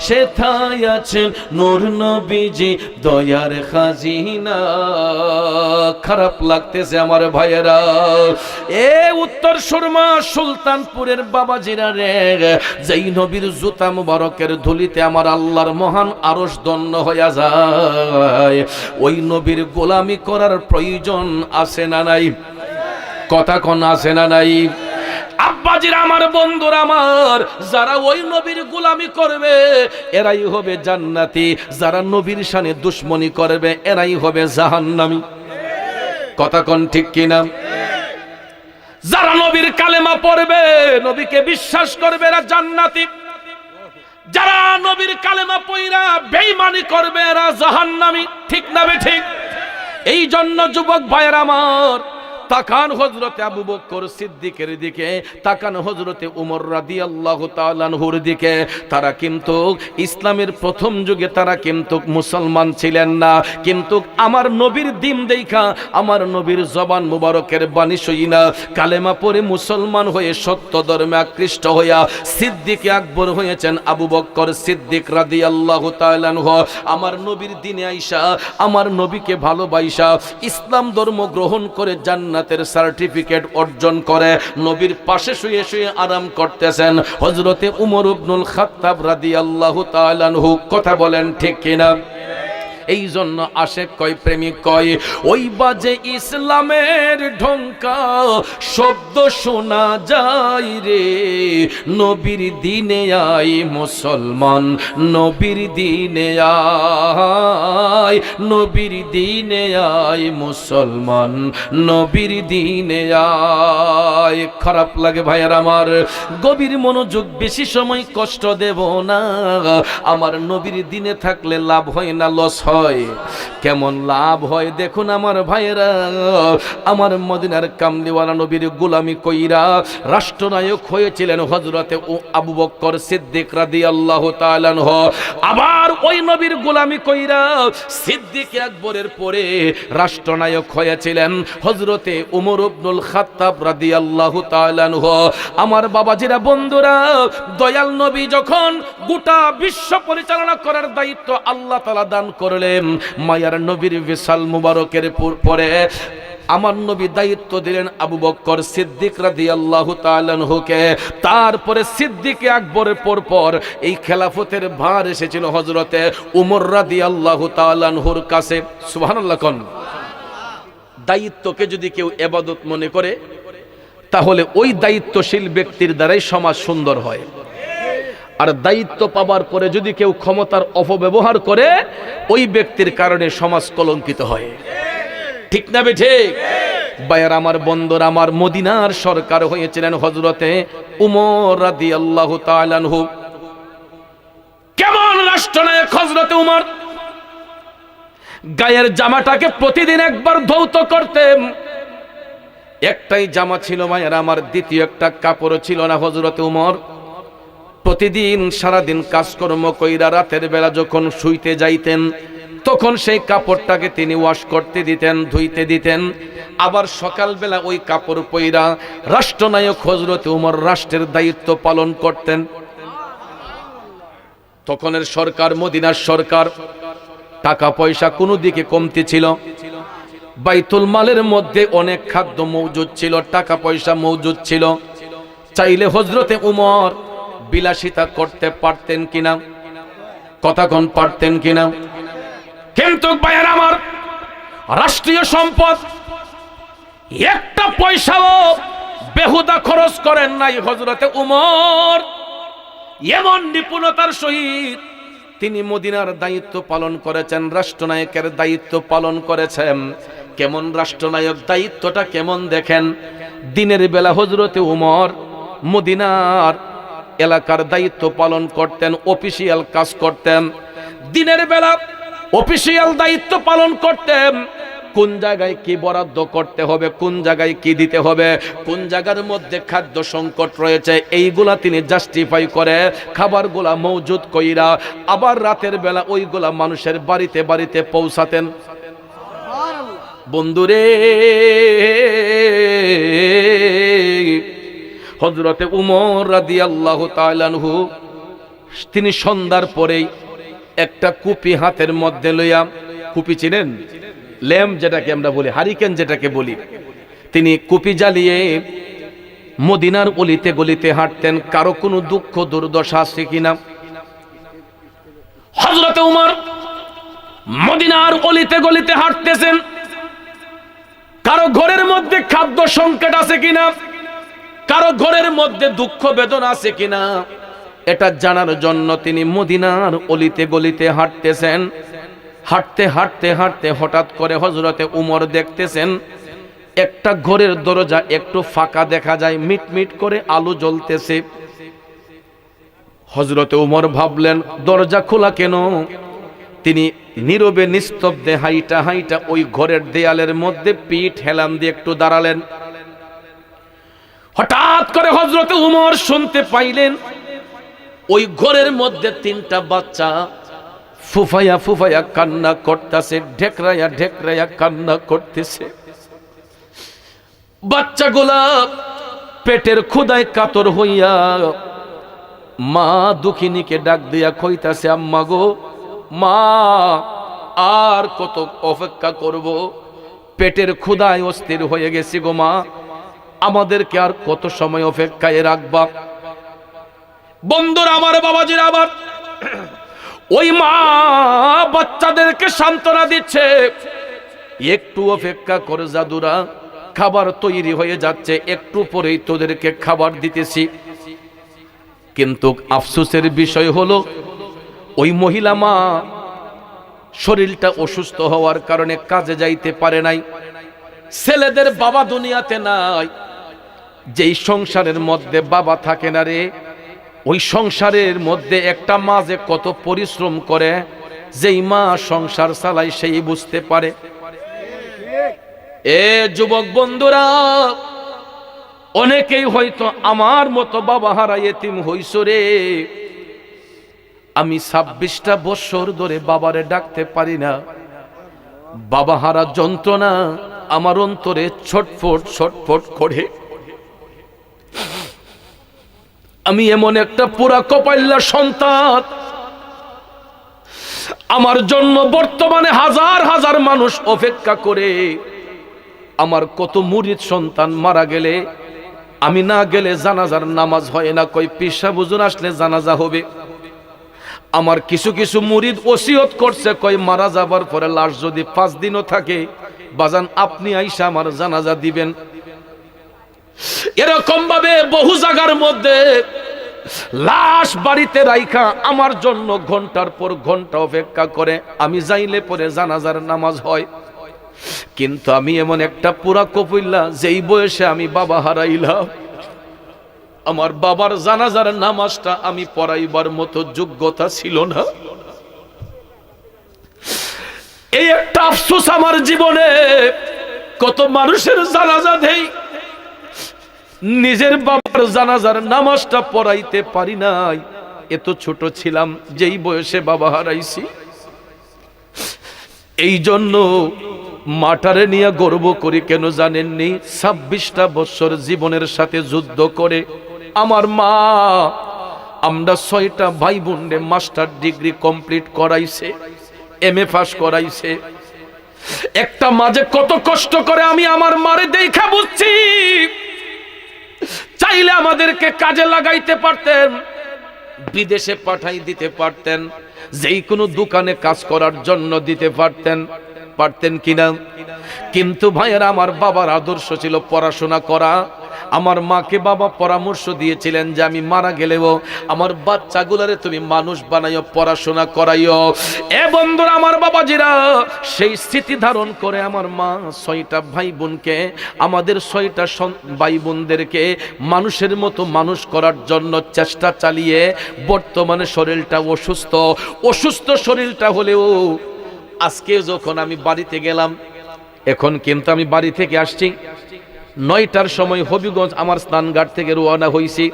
S1: সেথায় আছেন নূর নবীজি দয়ার খাজিনা। খারাপ লাগতেছে আমার ভাইয়েরা, এ উত্তর সুরমা সুলতানপুরের বাবাজিরা রে, যেই নবীর জুতা মুবারকের ধুলিতে আমার আল্লাহর মহান আরশ ধন্য হইয়া যায়, ওই নবীর গোলামি করার প্রয়োজন আছে না নাই? কথা কোন আছে না নাই? আব্বাজির আমার বন্ধুরা আমার, যারা ওই নবীর গোলামি করবে এরাই হবে জান্নাতি, যারা নবীর শানে দুশমনি করবে এরাই হবে জাহান্নামী। কথা কোন ঠিক কিনা? যারা নবীর কালেমা পড়বে, নবীকে বিশ্বাস করবে এরা জান্নাতি, যারা নবীর কালেমা পড়া বেঈমানি করবে এরা জাহান্নামী। ঠিক না বে ঠিক? এই জন্য যুবক ভাইয়েরা আমার, তাকান হযরতে আবু বকর সিদ্দিকের দিকে, তাকান হযরতে উমর রাদিয়াল্লাহু তাআলা আনহুর দিকে। তারা কিন্তু ইসলামের প্রথম যুগে তারা কিন্তু মুসলমান ছিলেন না, কিন্তু আমার নবীর দিন দেখা, আমার নবীর জবান মুবারকের বাণী শুইনা কালেমা পড়ে মুসলমান হয়ে সত্য ধর্মে আকৃষ্ট হইয়া সিদ্দিক আকবর হয়েছেন আবু বকর সিদ্দিক রাদিয়াল্লাহু তাআলা আনহু। আমার নবীর দিনে আইসা, আমার নবীকে ভালোবাসা ইসলাম ধর্ম গ্রহণ করে জান্নাতের সার্টিফিকেট অর্জন করে নবীর পাশে শুয়ে শুয়ে আরাম করতেছেন হযরতে উমর ইবনুল খাত্তাব রাদিয়াল্লাহু তাআলা আনহু। কথা বলেন ঠিক কিনা? এই জন্য আশেক কয়, প্রেমিক কয়, ওই বাজে ইসলামের ঢঙ্কা শব্দ শোনা যায় রে, নবীর দিনে আই মুসলমান, নবীর দিনে আই, নবীর দিনে আই মুসলমান, নবীর দিনে আই। খারাপ লাগে ভাইয়ার আমার, গভীর মনোযোগ, বেশি সময় কষ্ট দেব না। আমার নবীর দিনে থাকলে লাভ হয় না লস হয়? কেমন লাভ হয় দেখুন আমার ভাইয়েরা। আমার মদিনার কামলিওয়ালা নবীর গোলামি কইরা রাষ্ট্রনায়ক হয়েছিলেন হযরতে আবু বকর সিদ্দিক রাদিয়াল্লাহু তাআলা আনহু। আবার ওই নবীর গোলামি কইরা সিদ্দিক আকবরের পরে রাষ্ট্রনায়ক হয়েছিলেন হযরতে উমর ইবনুল খাত্তাব রাদিয়াল্লাহু তাআলা আনহু। আমার বাবাজিরা, বন্ধুরা, দয়াল নবী যখন গোটা বিশ্ব পরিচালনা করার দায়িত্ব আল্লাহ তাআলা দান করলেন, মায়ার নবীর বিশাল মুবারকের পরে আমার নবী দায়িত্ব দিলেন আবু বকর সিদ্দিক রাদিয়াল্লাহু তাআলা আনহুকে। তারপরে সিদ্দিক আকবরের পর এই খেলাফতের ভার এসেছিল হযরতে উমর রাদিয়াল্লাহু তাআলা আনহুর কাছে। সুবহানাল্লাহ কোন। দায়িত্বকে যদি কেউ ইবাদত মনে করে তাহলে ওই দায়িত্বশীল ব্যক্তির দ্বারাই সমাজ সুন্দর হয়। আর দায়িত্ব পাবার পরে যদি কেউ ক্ষমতার অপব্যবহার করে ওই ব্যক্তির কারণে সমাজ কলঙ্কিত হয়। ঠিক না বেঠিক? ভাইয়ার আমার, বন্ধুর আমার, মদিনার সরকার হয়েছিলেন হযরতে উমর রাদিয়াল্লাহু তাআলা আনহু। কেমন রাষ্ট্রনায়ক হযরতে উমর! গায়ের জামাটাকে প্রতিদিন একবার ধৌত করতেন। একটাই জামা ছিল ভাইয়ার আমার, দ্বিতীয় একটা কাপড় ছিল না হযরতে উমর। প্রতিদিন সারাদিন কাজকর্ম কইরা রাতের বেলা যখন শুইতে যাইতেন তখন সেই কাপড়টাকে তিনি ওয়াশ করতে দিতেন, ধুইতে দিতেন। আবার সকালবেলা ওই কাপড় পইরা রাষ্ট্রনায়ক হযরতে উমর রাষ্ট্রের দায়িত্ব পালন করতেন। তখনের সরকার, মদিনার সরকার, টাকা পয়সা কোনো দিকে কমতি ছিল। বাইতুল মালের মধ্যে অনেক খাদ্য মজুদ ছিল, টাকা পয়সা মজুদ ছিল। চাইলে হযরতে উমর বিলাসিতা করতে পারতেন কিনা? কথা কোন পারতেন কিনা? কিন্তু ভাইয়ের আমার, রাষ্ট্রীয় সম্পদ একটা পয়সাও বেহুদা খরচ করেন নাই হযরতে উমর। এমন নিপুণতার সহিত তিনি মদিনার দায়িত্ব পালন করেছেন, রাষ্ট্রনায়কের দায়িত্ব পালন করেছেন। কেমন রাষ্ট্রনায়ক, দায়িত্বটা কেমন দেখেন। দিনের বেলা হযরতে উমর মদিনার এলাকার দায়িত্ব পালন করতেন, অফিসিয়াল কাজ করতেন। দিনের বেলা অফিসিয়াল দায়িত্ব পালন করতেন। কোন জায়গায় কি বরাদ্দ করতে হবে, কোন জায়গায় কি দিতে হবে, কোন জায়গার মধ্যে খাদ্য সংকট রয়েছে, এইগুলা তিনি জাস্টিফাই করে খাবারগুলা মজুদ কইরা আবার রাতের বেলা ওইগুলা মানুষের বাড়িতে বাড়িতে পৌঁছাতেন। বন্ধুরে, হযরতে উমর রাদিয়াল্লাহু তাআলা আনহু তিনি সন্ধ্যার পরেই একটা কুপি হাতের মধ্যে লইয়া, কুপি চিনেন? ল্যাম্প যেটাকে আমরা বলি, হারিকেন যেটাকে বলি, তিনি কুপি জ্বালিয়ে মদিনার অলিতে গলিতে হাঁটতেন। কারো কোনো দুঃখ দুর্দশা আছে কিনা? হযরতে উমর মদিনার অলিতে গলিতে হাঁটতেছেন। কারো ঘরের মধ্যে খাদ্য সংকট আছে কিনা, কারো ঘরের মধ্যে দুঃখ বেদনা আছে কিনা, এটা জানার জন্য তিনি মদিনার অলিতে গলিতে হাঁটতেছেন। হাঁটতে হাঁটতে হাঁটতে হঠাৎ করে হযরতে উমর দেখতেছেন একটা ঘরের দরজা একটু ফাঁকা দেখা যায়, মিটমিট করে আলো জ্বলতেছে। হযরতে উমর ভাবলেন দরজা খোলা কেন? তিনি নীরবে নিস্তব্ধে হাইটা হাইটা ওই ঘরের দেয়ালের মধ্যে পিঠ হেলান দিয়ে একটু দাঁড়ালেন। হঠাৎ করে হযরতে উমর শুনতে পাইলেন ওই ঘরের মধ্যে 3টা বাচ্চা ফুফায়া ফুফায়া কান্না করতেছে, ঢেকরায়া ঢেকরায়া কান্না করতেছে। বাচ্চাগুলা পেটের ক্ষুধায় কাতর হইয়া মা দুঃখিনীকে ডাক দিয়া কইতাছে, আম্মা গো মা, আর কত অপেক্ষা করব, পেটের ক্ষুধায় অস্থির হয়ে গেছি গো মা, আমাদেরকে আর কত সময় অপেক্ষায় রাখবা? বন্ধুরা আমার, বাবাজিরা আবার ওই মা বাচ্চাদেরকে সান্ত্বনা দিচ্ছে, একটু অপেক্ষা করে জাদুরা, খাবার তৈরি হয়ে যাচ্ছে, একটু পরেই তোদেরকে খাবার দিতেছি। কিন্তু আফসোসের বিষয় হলো ওই মহিলা মা শরীরটা অসুস্থ হওয়ার কারণে কাজে যাইতে পারে নাই। ছেলেদের বাবা দুনিয়াতে নাই। যেই সংসারের মধ্যে বাবা থাকে না রে, ওই সংসারের মধ্যে একটা মা যে কত পরিশ্রম করে, যেই মা সংসার চালায় সেই বুঝতে পারে। এ যুবক বন্ধুরা, অনেকেই হয়তো আমার মতো বাবা হারা এতিম হইছ রে। আমি 26টা বছর ধরে বাবারে ডাকতে পারি না। বাবা হারা যন্ত্রণা আমার অন্তরে ছটফট ছটফট করে। আমি এমন একটা পুরা কপাইল্লা সন্তান, আমার জন্য বর্তমানে হাজার হাজার মানুষ অপেক্ষা করে। আমার কত মুরিদ সন্তান মারা গেলে, আমি না গেলে জানাজার নামাজ হয় না, কই পীর সাহেব হুজুর আসলে জানাজা হবে। আমার কিছু কিছু মুরিদ ওসিয়ত করছে, কই মারা যাবার পরে লাশ যদি 5 দিনও থাকে, বাজান আপনি আইসা আমার জানাজা দিবেন। এরকম ভাবে বহু জায়গার মধ্যে লাশ বাড়িতে রাইখা আমার জন্য ঘন্টার পর ঘন্টা অপেক্ষা করে, আমি যাইলে পরে জানাজার নামাজ হয়। কিন্তু আমি এমন একটা পুরা কপিল্লা, যেই বয়সে আমি বাবা হারাইলাম, আমার বাবার জানাজার নামাজটা আমি পড়াইবার মতো যোগ্যতা ছিল না। এই একটা আফসোস আমার জীবনে। কত মানুষের জানাজা দেই, নিজের বাবার জানাজার নামাজটা পড়াইতে পারি নাই। এত ছোট ছিলাম যেই বয়সে বাবা হারাইছি। এই জন্য মাটারে নিয়ে গর্ব করি, কেন জানেননি? 26টা বছর জীবনের সাথে যুদ্ধ করে আমার মা আমরা 6টা ভাই বোনে মাস্টার ডিগ্রি কমপ্লিট করাইছে, MA পাস করাইছে। একটা মাঝে কত কষ্ট করে আমি আমার মারে দেখা বুঝছি। চাইলে আমাদেরকে কাজে লাগাইতে পারতেন, বিদেশে পাঠাই দিতে পারতেন, যেই কোনো দোকানে কাজ করার জন্য দিতে পারতেন কিনা। কিন্তু ভাইয়েরা, আমার বাবার আদর্শ ছিল পড়াশোনা করা। আমার মাকে বাবা পরামর্শ দিয়েছিলেন যে আমি মারা গেলেও আমার বাচ্চাগুলারে তুমি মানুষ বানাইও, পড়াশোনা করাইও। এ বন্ধুরা আমার, বাবাজিরা, সেই স্মৃতি ধারণ করে আমার মা 6টা ভাই বোনকে, আমাদের 6টা ভাই বোনদেরকে মানুষের মতো মানুষ করার জন্য চেষ্টা চালিয়ে বর্তমানে শরীরটা অসুস্থ শরীরটা হলেও আজকে যখন আমি বাড়িতে গেলাম, এখন কিন্তু আমি বাড়ি থেকে আসছি 9টার সময় হবিগঞ্জ আমার স্নানঘাট থেকে রওনা হইছি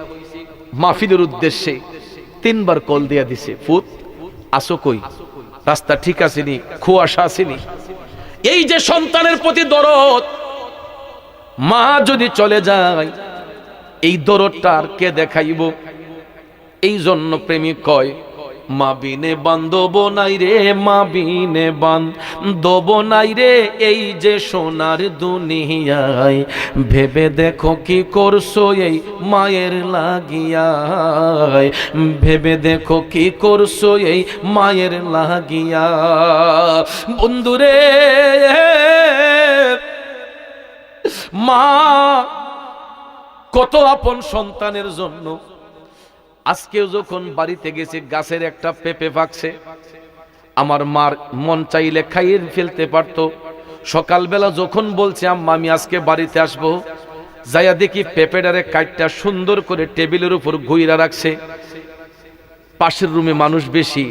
S1: মাহফিলের উদ্দেশ্যে। 3বার কল দিয়া দিছে, ফুত আসো কই, রাস্তা ঠিক আসেনি, কুয়াশা আসেনি। এই যে সন্তানের প্রতি দরদ, মা যদি চলে যায় এই দরদটা আর কে দেখাইব? এই জন্য প্রেমিক কয়, মা বিনে বান্ধব নাই রে, মা বিনে বান্ধব নাই রে, এই যে সোনার দুনিয়ায়, ভেবে দেখো কি করছো এই মায়ের লাগিয়ায়, ভেবে দেখো কি করছো এই মায়ের লাগিয়া। বন্ধুরে, মা কত আপন সন্তানের জন্য। আজকেও যখন বাড়িতে গেছি, গাছের একটা পেঁপে পাকছে, আমার মার মন চাইলে খাইয়ে ফেলতে পারতো। সকালবেলা যখন বলছে আম্মা আমি আজকে বাড়িতে আসবো, যাইয়া দেখি পেঁপেটারে কাটটা সুন্দর করে টেবিলের উপর ঘুইরা রাখছে। পাশের রুমে মানুষ বেশি,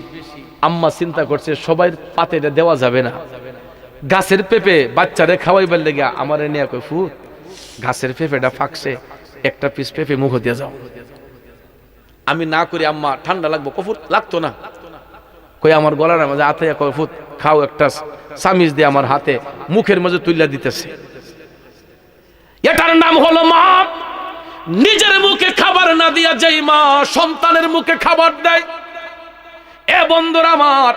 S1: আম্মা চিন্তা করছে সবাই পাতে দেওয়া যাবে না, গাছের পেঁপে বাচ্চারে খাওয়াইবার লেগে আমার নিয়ে কই ফুত গাছের পেঁপেটা ফাঁকছে, একটা পিস পেঁপে মুখ দিয়ে যাও। আমি না করি আম্মা ঠান্ডা লাগবো, কফুর লাগতো না, কই আমার গলার মাঝে হাতে কই ফুত খাও, একটা চামিচ দিয়ে আমার হাতে মুখের মাঝে তুইলা দিতেছে। এটার নাম হলো মা। নিজের মুখে খাবার না দিয়া যেই মা সন্তানের মুখে খাবার দেয়। এ বন্ধুরা আমার,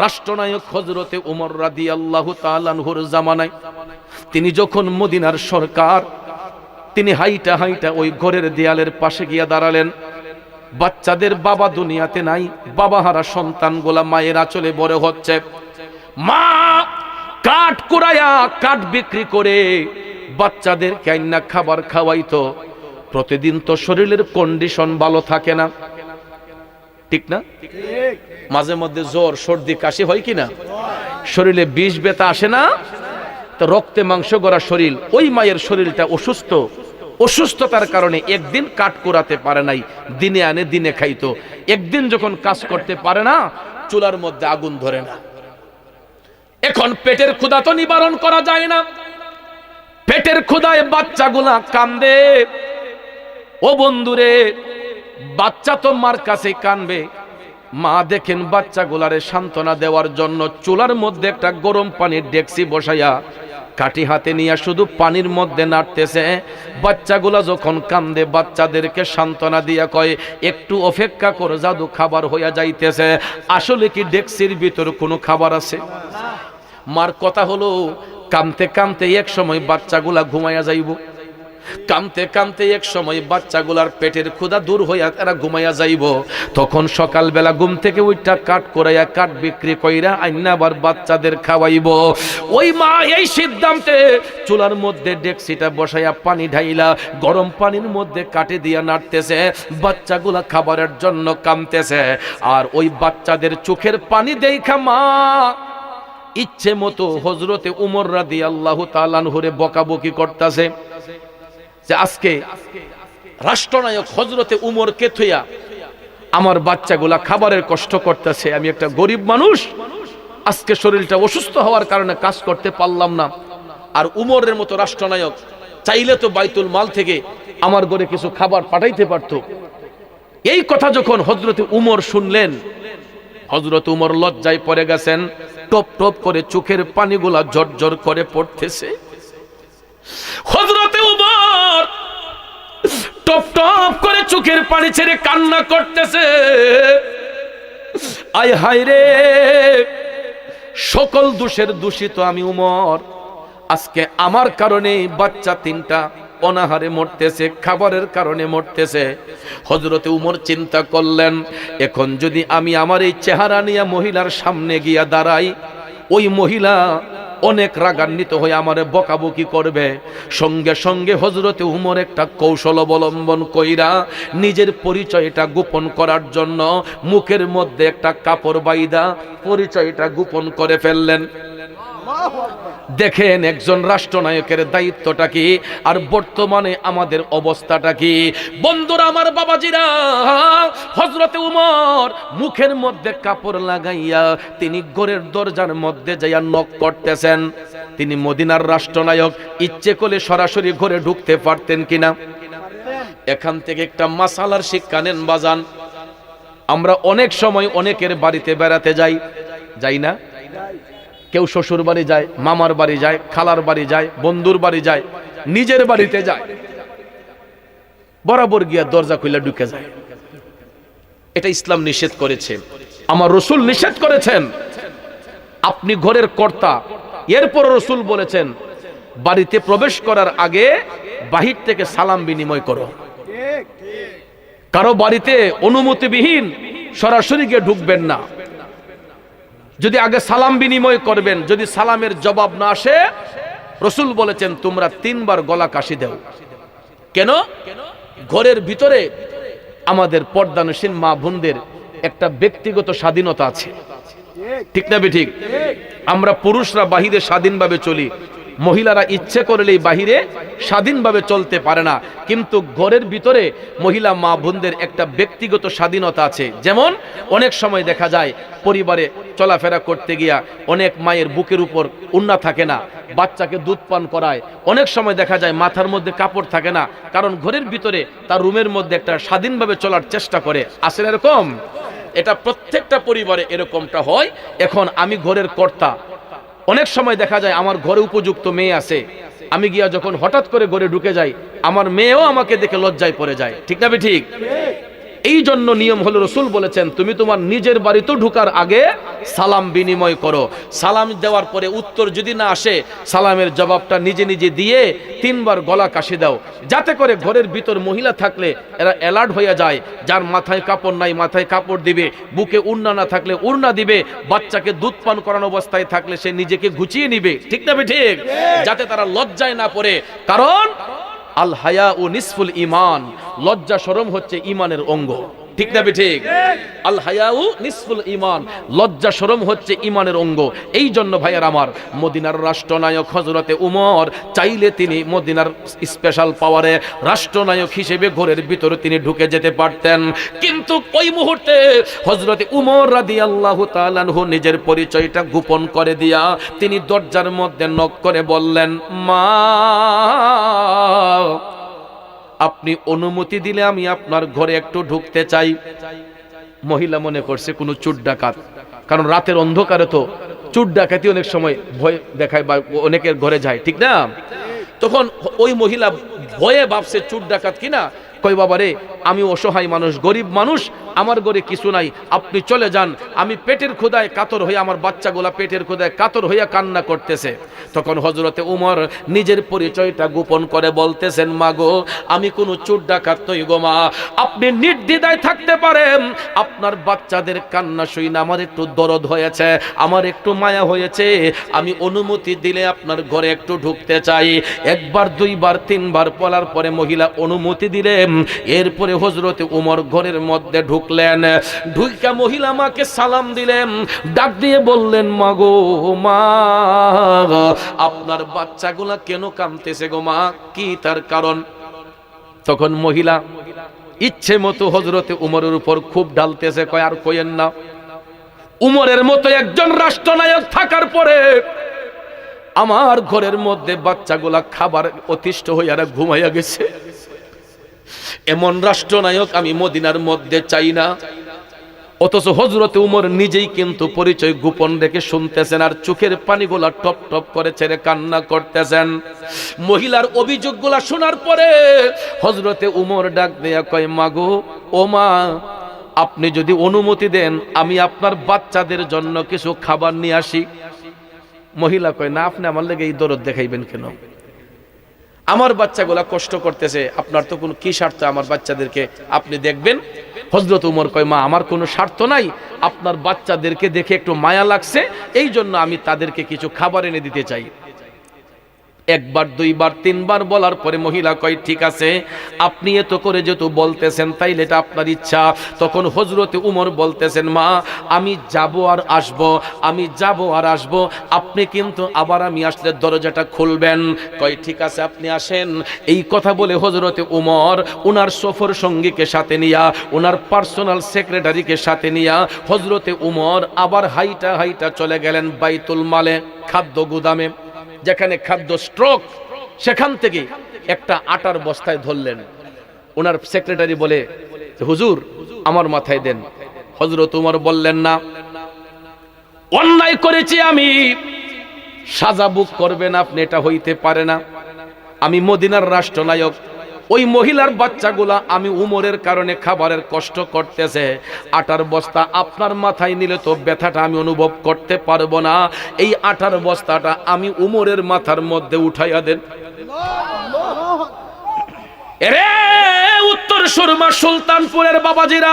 S1: রাষ্ট্রনায়ক হযরতে ওমর রাদিয়াল্লাহু তাআলা আনহুর জামানায় তিনি যখন মদিনার সরকার, তিনি হাইটা হাইটা ওই ঘরের দেয়ালের পাশে গিয়া দাঁড়ালেন। বাচ্চাদের বাবা দুনিয়াতে নাই, বাবাহারা সন্তানগুলা মায়ের আঁচলে বড় হচ্ছে। মা কাঠ কুড়াইয়া কাঠ বিক্রি করে বাচ্চাদের কাইন্না খাবার খাওয়াইতো। প্রতিদিন তো শরীরের কন্ডিশন ভালো থাকে না, ঠিক না? মাঝে মধ্যে জ্বর সর্দি কাশি হয় কিনা, শরীরে বিষ ব্যথা আসে না? তো রক্তে মাংস গড়া শরীর, ওই মায়ের শরীরটা অসুস্থ, অসুস্থতার কারণে একদিন কাঠ কুড়াতে পারে নাই, দিনে আনে দিনে খাইতো। একদিন যখন কাজ করতে পারে না, চুলার মধ্যে আগুন ধরে না। এখন পেটের ক্ষুধা তো নিবারণ করা যায় না, পেটের ক্ষুধায় বাচ্চাগুলা কান্দে। ও বন্ধুরে, বাচ্চা তো মার কাছে কানবে। মা দেখেন বাচ্চাগুলারে সান্ত্বনা দেওয়ার জন্য চুলার মধ্যে একটা গরম পানির ডেকসি বসাইয়া কাঠি হাতে নিয়ে শুধু পানির মধ্যে নাড়তেছে। বাচ্চাগুলা যখন কান্দে বাচ্চাদেরকে সান্ত্বনা দিয়া কয় একটু অপেক্ষা করো, জাদু খাবার হইয়া যাইতেছে। আসলে কি ডেকসির ভিতর কোনো খাবার আছে? মার কথা হলো কামতে কামতে এক সময় বাচ্চাগুলা ঘুমাইয়া যাইব, কামতে কামতে এক সময় বাচ্চাগুলার পেটের ক্ষুধা দূর হইয়া তারা ঘুমাইয়া যাইব। তখন সকালবেলা ঘুম থেকে উইঠা কাঠ করাইয়া কাঠ বিক্রি কইরা আইনা আবার বাচ্চাদের খাওয়াইব। ওই মা এই সিদ্ধান্তে চুলার মধ্যে ডেকসিটা বসাইয়া পানি ঢাইলা গরম পানির মধ্যে কাটে দিয়া নাড়তেছে, বাচ্চাগুলা খাবারের জন্য কামতেছে। আর ওই বাচ্চাদের চোখের পানি দেইখা মা ইচ্ছে মতো হযরতে উমর রাদিয়াল্লাহু তাআলা আনহুরে বকাবকি করতেছে যে আজকে রাষ্ট্রনায়ক হযরতে উমরকে থইয়া আমার বাচ্চাগুলা খাবারের কষ্ট করতেছে, আমি একটা গরিব মানুষ, আজকে শরীরটা অসুস্থ হওয়ার কারণে কাজ করতে পারলাম না। আর উমরের মতো রাষ্ট্রনায়ক চাইলে তো বাইতুল মাল থেকে আমার ঘরে কিছু খাবার পাঠাইতে পারত। এই কথা যখন হযরতে উমর শুনলেন, হযরত উমর লজ্জায় পড়ে গেছেন, টপ টপ করে চোখের পানিগুলা ঝরঝর করে পড়তেছে। হযরতে উমর টপ টপ করে চোখের পানি ছেড়ে কান্না করতেছে। আয় হায় রে, সকল দোষের দোষিত আমি উমর, আজকে আমার কারণে বাচ্চা তিনটা অনাহারে মরতেছে, খাবারের কারণে মরতেছে। হযরতে উমর চিন্তা করলেন, এখন যদি আমি আমার এই চেহারা নিয়ে মহিলার সামনে গিয়া দাঁড়াই, ওই মহিলা অনেক রাগান্বিত হয়ে আমারে বকাবকি করবে। সঙ্গে সঙ্গে হযরতে উমর একটা কৌশল অবলম্বন কইরা নিজের পরিচয়টা গোপন করার জন্য মুখের মধ্যে একটা কাপড় বাইদা পরিচয়টা গোপন করে ফেললেন। দেখেন একজন রাষ্ট্রনায়কের দায়িত্বটা কি, আর বর্তমানে আমাদের অবস্থাটা কি। বন্ধুরা আমার, বাবাজিরা, হযরতে উমর মুখের মধ্যে কাপড় লাগাইয়া তিনি ঘরের দরজার মধ্যে যাইয়া নক করতেছেন। তিনি মদিনার রাষ্ট্রনায়ক, ইচ্ছে করলে সরাসরি ঘরে ঢুকতে পারতেন কিনা? এখান থেকে একটা মাসালার শিক্ষা নেন বাজান। আমরা অনেক সময় অনেকের বাড়িতে বেড়াতে যাই না? কেউ শ্বশুর বাড়ি যায়, মামার বাড়ি যায়, খালার বাড়ি যায়, বন্ধুর বাড়ি যায়, নিজের বাড়িতে যায়, বরাবর গিয়া দরজা খুলে ঢুকে যায়। এটা ইসলাম নিষেধ করেছে, আমার রাসূল নিষেধ করেছেন। আপনি ঘরের কর্তা, এরপর রাসূল বলেছেন বাড়িতে প্রবেশ করার আগে বাহির থেকে সালাম বিনিময় করো। কারো বাড়িতে অনুমতিবিহীন সরাসরি গিয়ে ঢুকবেন না। যদি আগে সালাম বিনিময় করবেন, যদি সালামের জবাব না আসে, রাসূল বলেছেন তোমরা 3 বার গলা কাশি দাও। কেন? ঘরের ভিতরে আমাদের পর্দানশীল মা বোনদের একটা ব্যক্তিগত স্বাধীনতা আছে, ঠিক না? ঠিক। আমরা পুরুষরা বাহিরে স্বাধীনভাবে চলি, মহিলারা ইচ্ছে করলেই বাহিরে স্বাধীনভাবে চলতে পারে না, কিন্তু ঘরের ভিতরে মহিলা মা বোনদের একটা ব্যক্তিগত স্বাধীনতা আছে। যেমন অনেক সময় দেখা যায় পরিবারে চলাফেরা করতে গিয়া অনেক মায়ের বুকের উপর ওড়না থাকে না, বাচ্চাকে দুধ পান করায়, অনেক সময় দেখা যায় মাথার মধ্যে কাপড় থাকে না, কারণ ঘরের ভিতরে তার রুমের মধ্যে একটা স্বাধীনভাবে চলার চেষ্টা করে। আসলে এরকম এটা প্রত্যেকটা পরিবারে এরকমটা হয়। এখন আমি ঘরের কর্তা, অনেক সময় দেখা যায় আমার ঘরে উপযুক্ত মেয়ে আছে, আমি গিয়া যখন হঠাৎ করে ঘরে ঢুকে যাই, আমার মেয়েও আমাকে দেখে লজ্জায় পড়ে যায়। ঠিক না ঠিক? এই জন্য নিয়ম হলো, রসুল বলেছেন তুমি তোমার নিজের বাড়িতে ঢুকার আগে সালাম বিনিময় করো। সালাম দেওয়ার পরে উত্তর যদি না আসে, সালামের জবাবটা নিজে নিজে দিয়ে 3 বার গলা কাশি দাও, যাতে করে ঘরের ভিতর মহিলা থাকলে এরা অ্যালার্ট হয়ে যায়। যার মাথায় কাপড় নাই মাথায় কাপড় দিবে, বুকে উড়না না থাকলে উড়না দিবে, বাচ্চাকে দুধ পান করানো অবস্থায় থাকলে সে নিজেকে গুছিয়ে নিবে। ঠিক না ঠিক? যাতে তারা লজ্জায় না পড়ে। কারণ আল হায়া ও নিসফুল ঈমান, লজ্জা শরম হচ্ছে ঈমানের অঙ্গ। ঠিক না ঠিক? আল হায়া ও নিসফুল ঈমান, লজ্জা শরম হচ্ছে ঈমানের অঙ্গ। এই জন্য ভাইয়ার আমার, মদিনার রাষ্ট্রনায়ক হযরতে উমর চাইলে তিনি মদিনার স্পেশাল পাওয়ারে রাষ্ট্রনায়ক হিসেবে ঘরের ভিতরে তিনি ঢুকে যেতে পারতেন, কিন্তু ওই মুহূর্তে হযরতে উমর রাদিয়াল্লাহু তাআলা আনহু নিজের পরিচয়টা গোপন করে দিয়া তিনি দরজার মধ্যে নক করে বললেন, মা আপনি অনুমতি দিলে আমি আপনার ঘরে একটু ঢুকতে চাই। মহিলা মনে করছে কোনো চোর ডাকাত, কারণ রাতের অন্ধকারে তো চোর ডাকাতি অনেক সময় ভয় দেখায় বা অনেকের ঘরে যায়। ঠিক না? তখন ওই মহিলা ভয়ে ভাবছে চোর ডাকাত কিনা। কই বাবা রে, আমি অসহায় মানুষ, গরিব মানুষ, আমার ঘরে কিছু নাই, আপনি চলে যান, আমি পেটের ক্ষুধায় কাতর হয়ে, আমার বাচ্চাগুলা পেটের ক্ষুধায় কাতর হইয়া কান্না করতেছে। তখন হযরতে উমর নিজের পরিচয়টা গোপন করে বলতেছেন, মাগো আমি কোনো চোর ডাকাত নই গো মা, আপনি নির্দ্বিধায় থাকতে পারেন, আপনার বাচ্চাদের কান্না শুনে আমার একটু দরদ হয়েছে, আমার একটু মায়া হয়েছে, আমি অনুমতি দিলে আপনার ঘরে একটু ঢুকতে চাই। 1 বার 2 বার 3 বার বলার পরে মহিলা অনুমতি দিলেন। এরপরে হযরতে উমর ঘরের মধ্যে ঢুকলেন, ঢুইকা মহিলা মাকে সালাম দিলেন, ডাক দিয়ে বললেন, মাগো মা আপনার বাচ্চাগুলা কেন কাঁদতেছে গো মা, কি তার কারণ? তখন মহিলা ইচ্ছে মতো হযরতে উমরের উপর খুব ঢালতেছে, কয় আর কইেন না, উমরের মতো একজন রাষ্ট্রনায়ক থাকার পরে আমার ঘরের মধ্যে বাচ্চাগুলা খাবার অতিষ্ঠ হইয়া ঘুমাইয়া গেছে, এমন রাষ্ট্রনায়ক আমি মদিনার মধ্যে চাই না। অথচ হযরতে উমর নিজেই কিন্তু পরিচয় গোপন রেখে শুনতেছেন, আর চোখের পানিগুলা টপ টপ করে ছেড়ে কান্না করতেছেন। মহিলার অভিযোগগুলা শোনার পরে হযরতে উমর ডাক দেয়া কয়, মাগো ও মা আপনি যদি অনুমতি দেন আমি আপনার বাচ্চাদের জন্য কিছু খাবার নিয়ে আসি। মহিলা কয়, না আপনি আমার লেগে এই দরদ দেখাইবেন কেন, আমার বাচ্চাগুলা কষ্ট করতেছে, আপনার তো কোনো কি স্বার্থ আমার বাচ্চাদেরকে আপনি দেখবেন? হযরত উমর কয়, মা আমার কোনো স্বার্থ নাই, আপনার বাচ্চাদেরকে দেখে একটু মায়া লাগছে, এই জন্য আমি তাদেরকে কিছু খাবার এনে দিতে চাই। 1 বার 2 বার 3 বার বলার পরে মহিলা কয়, ঠিক আছে আপনি এত করে যেহেতু বলতেছেন তাইলে এটা আপনার ইচ্ছা। তখন হযরতে উমর বলতেছেন, মা আমি যাব আর আসব, আমি যাব আর আসব, আপনি কিন্তু আবার আমি আসলে দরজাটা খুলবেন। কয় ঠিক আছে আপনি আসেন। এই কথা বলে হযরতে উমর ওনার সফর সঙ্গীকে সাথে নিয়া, ওনার পার্সোনাল সেক্রেটারিকে সাথে নিয়া হযরতে উমর আবার হাইটা হাইটা চলে গেলেন বাইতুল মালে, খাদ্য গুদামে, যেখানে খাদ্য স্টক, সেখান থেকে একটা আটার বস্তায় ধরলেন। ওনার সেক্রেটারি বলে, হুজুর আমার মাথায় দেন। হযরত উমর বললেন, না অন্যায় করেছি আমি, সাজা ভোগ করবেন আপনি, এটা হইতে পারে না, আমি মদিনার রাষ্ট্রনায়ক, ওই মহিলার বাচ্চাগুলা আমি উমরের কারণে খাবারের কষ্ট করতেছে, আটার বস্তা আপনার মাথায় নিলে তো ব্যথাটা আমি অনুভব করতে পারবো না, এই আটার বস্তাটা আমি উমরের মাথার মধ্যে উঠাইয়া দেন। এরে উত্তর সুরমা সুলতানপুরের বাবাজিরা,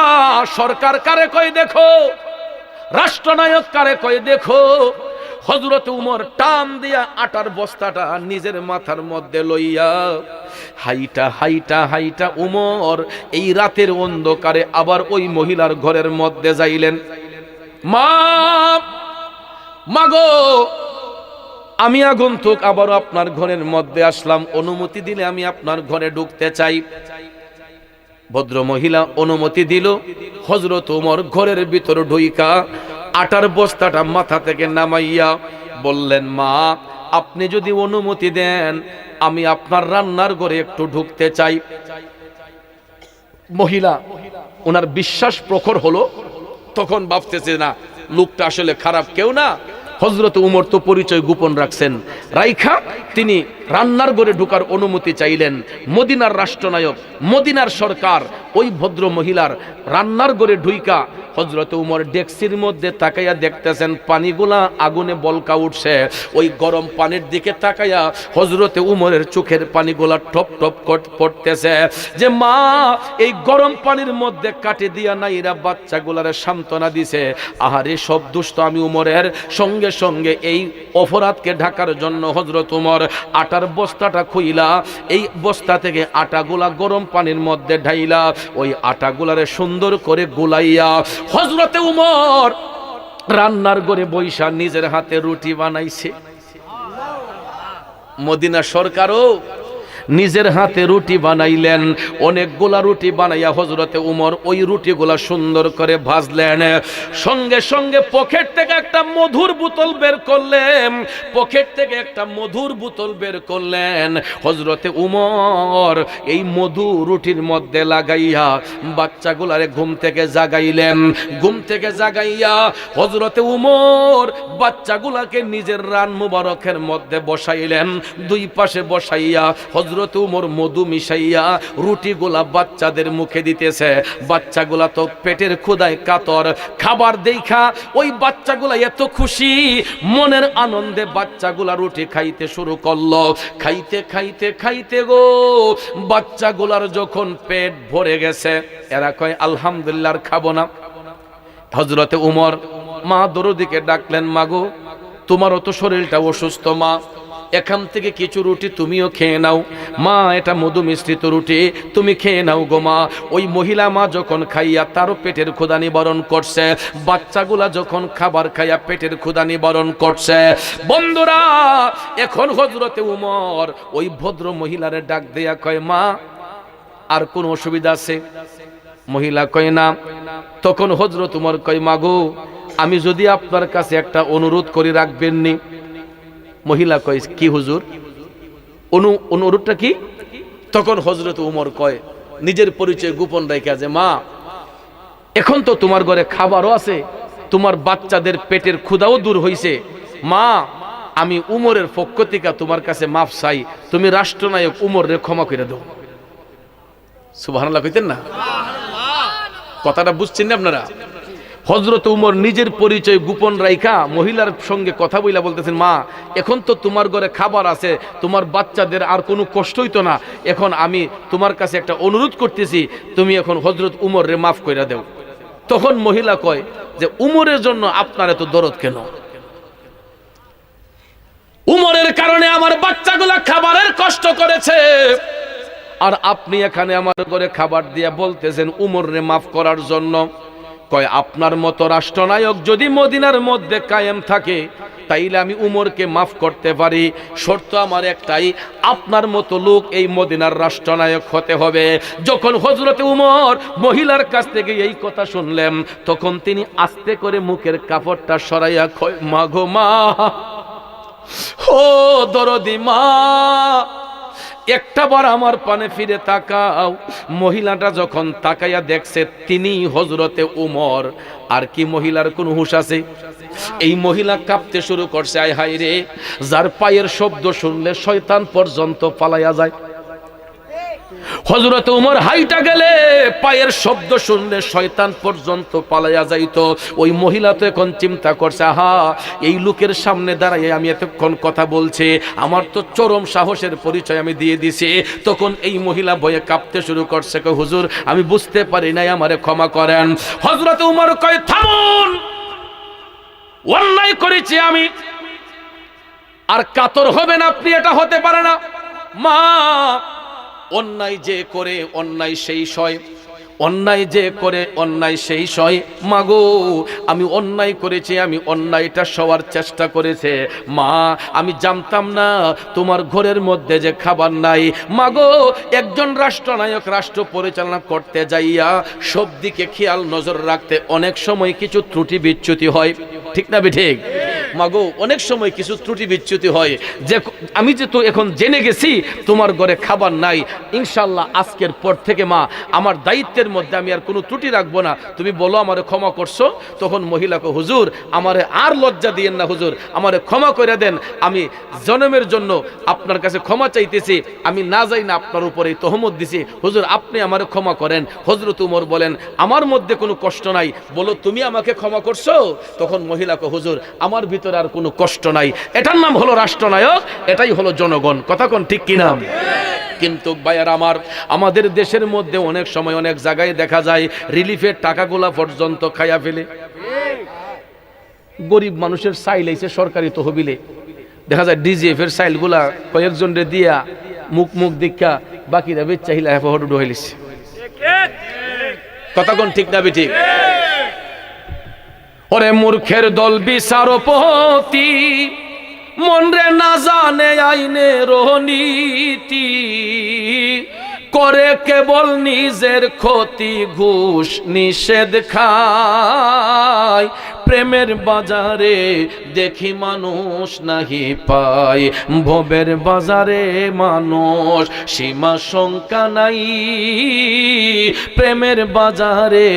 S1: সরকার কারে কয় দেখো, রাষ্ট্রনায়ক কারে কয় দেখো। হযরত উমর টান দিয়া আটার বস্তাটা নিজের মাথার মধ্যে লইয়া হাইটা হাইটা হাইটা উমর এই রাতের অন্ধকারে আবার ওই মহিলার ঘরের মধ্যে যাইলেন। মা মাগো আমি আগন্তুক আবারও আপনার ঘরের মধ্যে আসলাম, অনুমতি দিলে আমি আপনার ঘরে ঢুকতে চাই। ভদ্র মহিলা অনুমতি দিল। হযরত ওমর ঘরের ভিতর ঢুইকা আটার বস্তাটা মাথা থেকে নামাইয়া বললেন, মা আপনি যদি অনুমতি দেন আমি আপনার রান্নার ঘরে একটু ঢুকতে চাই। মহিলা ওনার বিশ্বাস প্রখর হলো, তখন ভাবতেছে না লোকটা আসলে খারাপ কেউ না। হযরত উমর তো পরিচয় গোপন রাখছেন, রাইখা তিনি রান্নার ঘরে ঢোকার অনুমতি চাইলেন। মদিনার রাষ্ট্রনায়ক, মদিনার সরকার ওই ভদ্র মহিলার রান্নার ঘরে ঢুইকা হযরত উমর ডেক্সির মধ্যে তাকাইয়া দেখতেছেন পানিগুলা আগুনে বলকা উঠছে। ওই গরম পানির দিকে তাকাইয়া হযরতে উমরের চোখের পানিগুলা টপ টপ পড়তেছে। যে মা এই গরম পানির মধ্যে কাটে দিয়া নাইরা বাচ্চাগুলারে সান্ত্বনা দিছে। আহারে সব দুষ্ট আমি উমরের। সঙ্গে সঙ্গে এই অপরাধকে ঢাকার জন্য হযরত উমর আটার বস্তাটা খুইলা এই বস্তা থেকে আটাগুলা গরম পানির মধ্যে ঢাইলা ওই আটাগুলারে সুন্দর করে গুলাইয়া হযরতে উমর রান্নার ঘরে বইসা নিজের হাতে রুটি বানাইছে। মদিনা সরকারও নিজের হাতে রুটি বানাইলেন। অনেকগুলা রুটি বানাইয়া হযরতে উমর ওই রুটিগুলা সুন্দর করে ভাজলেন। সঙ্গে সঙ্গে পকেট থেকে একটা মধুর বোতল বের করলেন, পকেট থেকে একটা মধুর বোতল বের করলেন। হযরতে উমর এই মধু রুটির মধ্যে লাগাইয়া বাচ্চাগুলারে ঘুম থেকে জাগাইলেন। ঘুম থেকে জাগাইয়া হযরতে উমর বাচ্চাগুলাকে নিজের রান মুবারকের মধ্যে বসাইলেন। দুই পাশে বসাইয়া হযরত উমর মধু মিশাইয়া রুটিগুলা বাচ্চাদের মুখে দিতেছে। বাচ্চাগুলা তো পেটের ক্ষুধায় কাতর, খাবার দেখা ওই বাচ্চাগুলা এত খুশি, মনের আনন্দে বাচ্চাগুলা রুটি খাইতে শুরু করলো। খাইতে খাইতে খাইতে গো বাচ্চাগুলার যখন পেট ভরে গেছে, এরা কয় আলহামদুলিল্লাহ আর খাবো না। হযরতে উমর মা দরদিকে ডাকলেন, মাগো তোমারও তো শরীরটা অসুস্থ, মা এখান থেকে কিছু রুটি তুমিও খেয়ে নাও। মা এটা মধু মিশ্রিত রুটি, তুমি খেয়ে নাও গো মা। ওই মহিলা মা যখন খাইয়া তারও পেটের ক্ষুধা নিবারণ করছে, বাচ্চাগুলা যখন খাবার খাইয়া পেটের ক্ষুধা নিবারণ করছে। বন্ধুরা এখন হযরতে উমর ওই ভদ্র মহিলারে ডাক দেয়া কয়, মা আর কোন অসুবিধা আছে? মহিলা কয় না। তখন হযরত উমর কয়, মাগো আমি যদি আপনার কাছে একটা অনুরোধ করি রাখবেন নি? মহিলা কয়, কি হুজুর? অনুরোধটা কি? তখন হযরত উমর কয়, নিজের পরিচয় গোপন রাখা, যে মা এখন তো তোমার ঘরে খাবারও আছে, তোমার বাচ্চাদের পেটের ক্ষুধাও দূর হইছে, মা আমি উমরের পক্ষ থেকে তোমার কাছে মাফ চাই, তুমি রাষ্ট্রনায়ক উমরে ক্ষমা করে দাও। সুবহানাল্লাহ কইতেন না? কথাটা বুঝছেন না আপনারা? হযরত উমর নিজের পরিচয় গোপন রাইখা মহিলার সঙ্গে কথা বইলা বলতেছেন, মা এখন তো তোমার ঘরে খাবার আছে, তোমার বাচ্চাদের আর কোনো কষ্ট হইতো না, এখন আমি তোমার কাছে একটা অনুরোধ করতেছি, তুমি এখন হযরত উমরে মাফ কইরা দাও। তখন মহিলা কয় যে উমরের জন্য আপনার এত দরদ কেন? উমরের কারণে আমার বাচ্চাগুলা খাবারের কষ্ট করেছে, আর আপনি এখানে আমার ঘরে খাবার দিয়া বলতেছেন উমরে মাফ করার জন্য। কয় আপনার মতো রাষ্ট্রনায়ক যদি মদিনার মধ্যে কায়েম থাকে তাইলে আমি উমরকে মাফ করতে পারি, শর্ত আমার একটাই, আপনার মতো লোক এই মদিনার রাষ্ট্রনায়ক হতে হবে। যখন হযরতে উমর মহিলার কাছ থেকে এই কথা শুনলেন, তখন তিনি আস্তে করে মুখের কাপড়টা সরাইয়া কয়, মা গো মা, ও দরদি মা, একটাবার আমার পানে ফিরে তাকাও। মহিলাটা যখন তাকাইয়া দেখছে তিনি হযরতে উমর, আর কি মহিলার কোন হুঁশ আছে? এই মহিলা কাঁপতে শুরু করছে, আয় হায় রে, যার পায়ের শব্দ শুনলে শয়তান পর্যন্ত পালাইয়া যায়। হযরত উমর হাইটা গেলে পায়ের শব্দ শুনলে শয়তান পর্যন্ত পালাইয়া যাইতো। ওই মহিলা তো এখন চিন্তা করছে, আহা এই লোকের সামনে দাঁড়াইয়ে আমি এতক্ষণ কথা বলছি, আমার তো চরম সাহসের পরিচয় আমি দিয়ে দিছি। তখন এই মহিলা ভয়ে কাঁপতে শুরু করছে, কয় হুজুর আমি বুঝতে পারি নাই, আমারে ক্ষমা করেন। হযরত উমর কয়, থামুন, অন্যায় করেছি আমি, আর কাতর হবেন আপনি, এটা হতে পারে না। মা অন্যায় যে করে অন্যায় সেই সয়, অন্যায় যে করে অন্যায় সেই সয়। মাগো আমি অন্যায় করেছি, আমি অন্যায়টা সওয়ার চেষ্টা করেছে। মা আমি জানতাম না তোমার ঘরের মধ্যে যে খাবার নাই। মাগো একজন রাষ্ট্রনায়ক রাষ্ট্র পরিচালনা করতে যাইয়া সব দিকে খেয়াল নজর রাখতে অনেক সময় কিছু ত্রুটি বিচ্যুতি হয়, ঠিক না ঠিক? মাগো অনেক সময় কিছু ত্রুটি বিচ্যুতি হয়। যে আমি যে তো এখন জেনে গেছি তোমার ঘরে খাবার নাই, ইনশাল্লাহ আজকের পর থেকে মা আমার দায়িত্বের মধ্যে আমি আর কোনো ত্রুটি রাখবো না, তুমি বলো আমারে ক্ষমা করছো। তখন মহিলাকে, হুজুর আমারে আর লজ্জা দিয়েন না হুজুর, আমারে ক্ষমা করে দেন, আমি জন্মের জন্য আপনার কাছে ক্ষমা চাইতেছি, আমি না যাই না আপনার উপরে তহমত দিছি, হুজুর আপনি আমারে ক্ষমা করেন। হযরত উমর বলেন আমার মধ্যে কোনো কষ্ট নাই, বলো তুমি আমাকে ক্ষমা করছো? তখন মহিলাকে, হুজুর আমার ভিতরে আর কোনো কষ্ট নাই। এটার নাম হলো রাষ্ট্রনায়ক, এটাই হলো জনগণ। কথা কোন ঠিক কিনা? কিন্তু ভাইয়ার আমার, আমাদের দেশের মধ্যে অনেক সময় অনেক জায়গায় দেখা যায় রিলিফের টাকাগুলা পর্যন্ত খাইয়া ফেলে। গরিব মানুষের চাইল আইছে সরকারি তহবিলে, দেখা যায় ডিজিএফ এর চাইলগুলা কয়েকজনরে দিয়া মুখ দীক্ষা বাকিরা বেচ্চা হিলা হেফাহট হইলিছে। কথা কোন ঠিক না ঠিক? ওরে মূর্খের দল বিচারপতি, মনরে না জানে আইনের নীতি, করে কেবল নিজের ক্ষতি, ঘুষ নিষেধ খায়। প্রেমের বাজারে দেখি মানুষ নাহি পায়, ভবের বাজারে মানুষ সীমা শঙ্কা নাই। প্রেমের বাজারে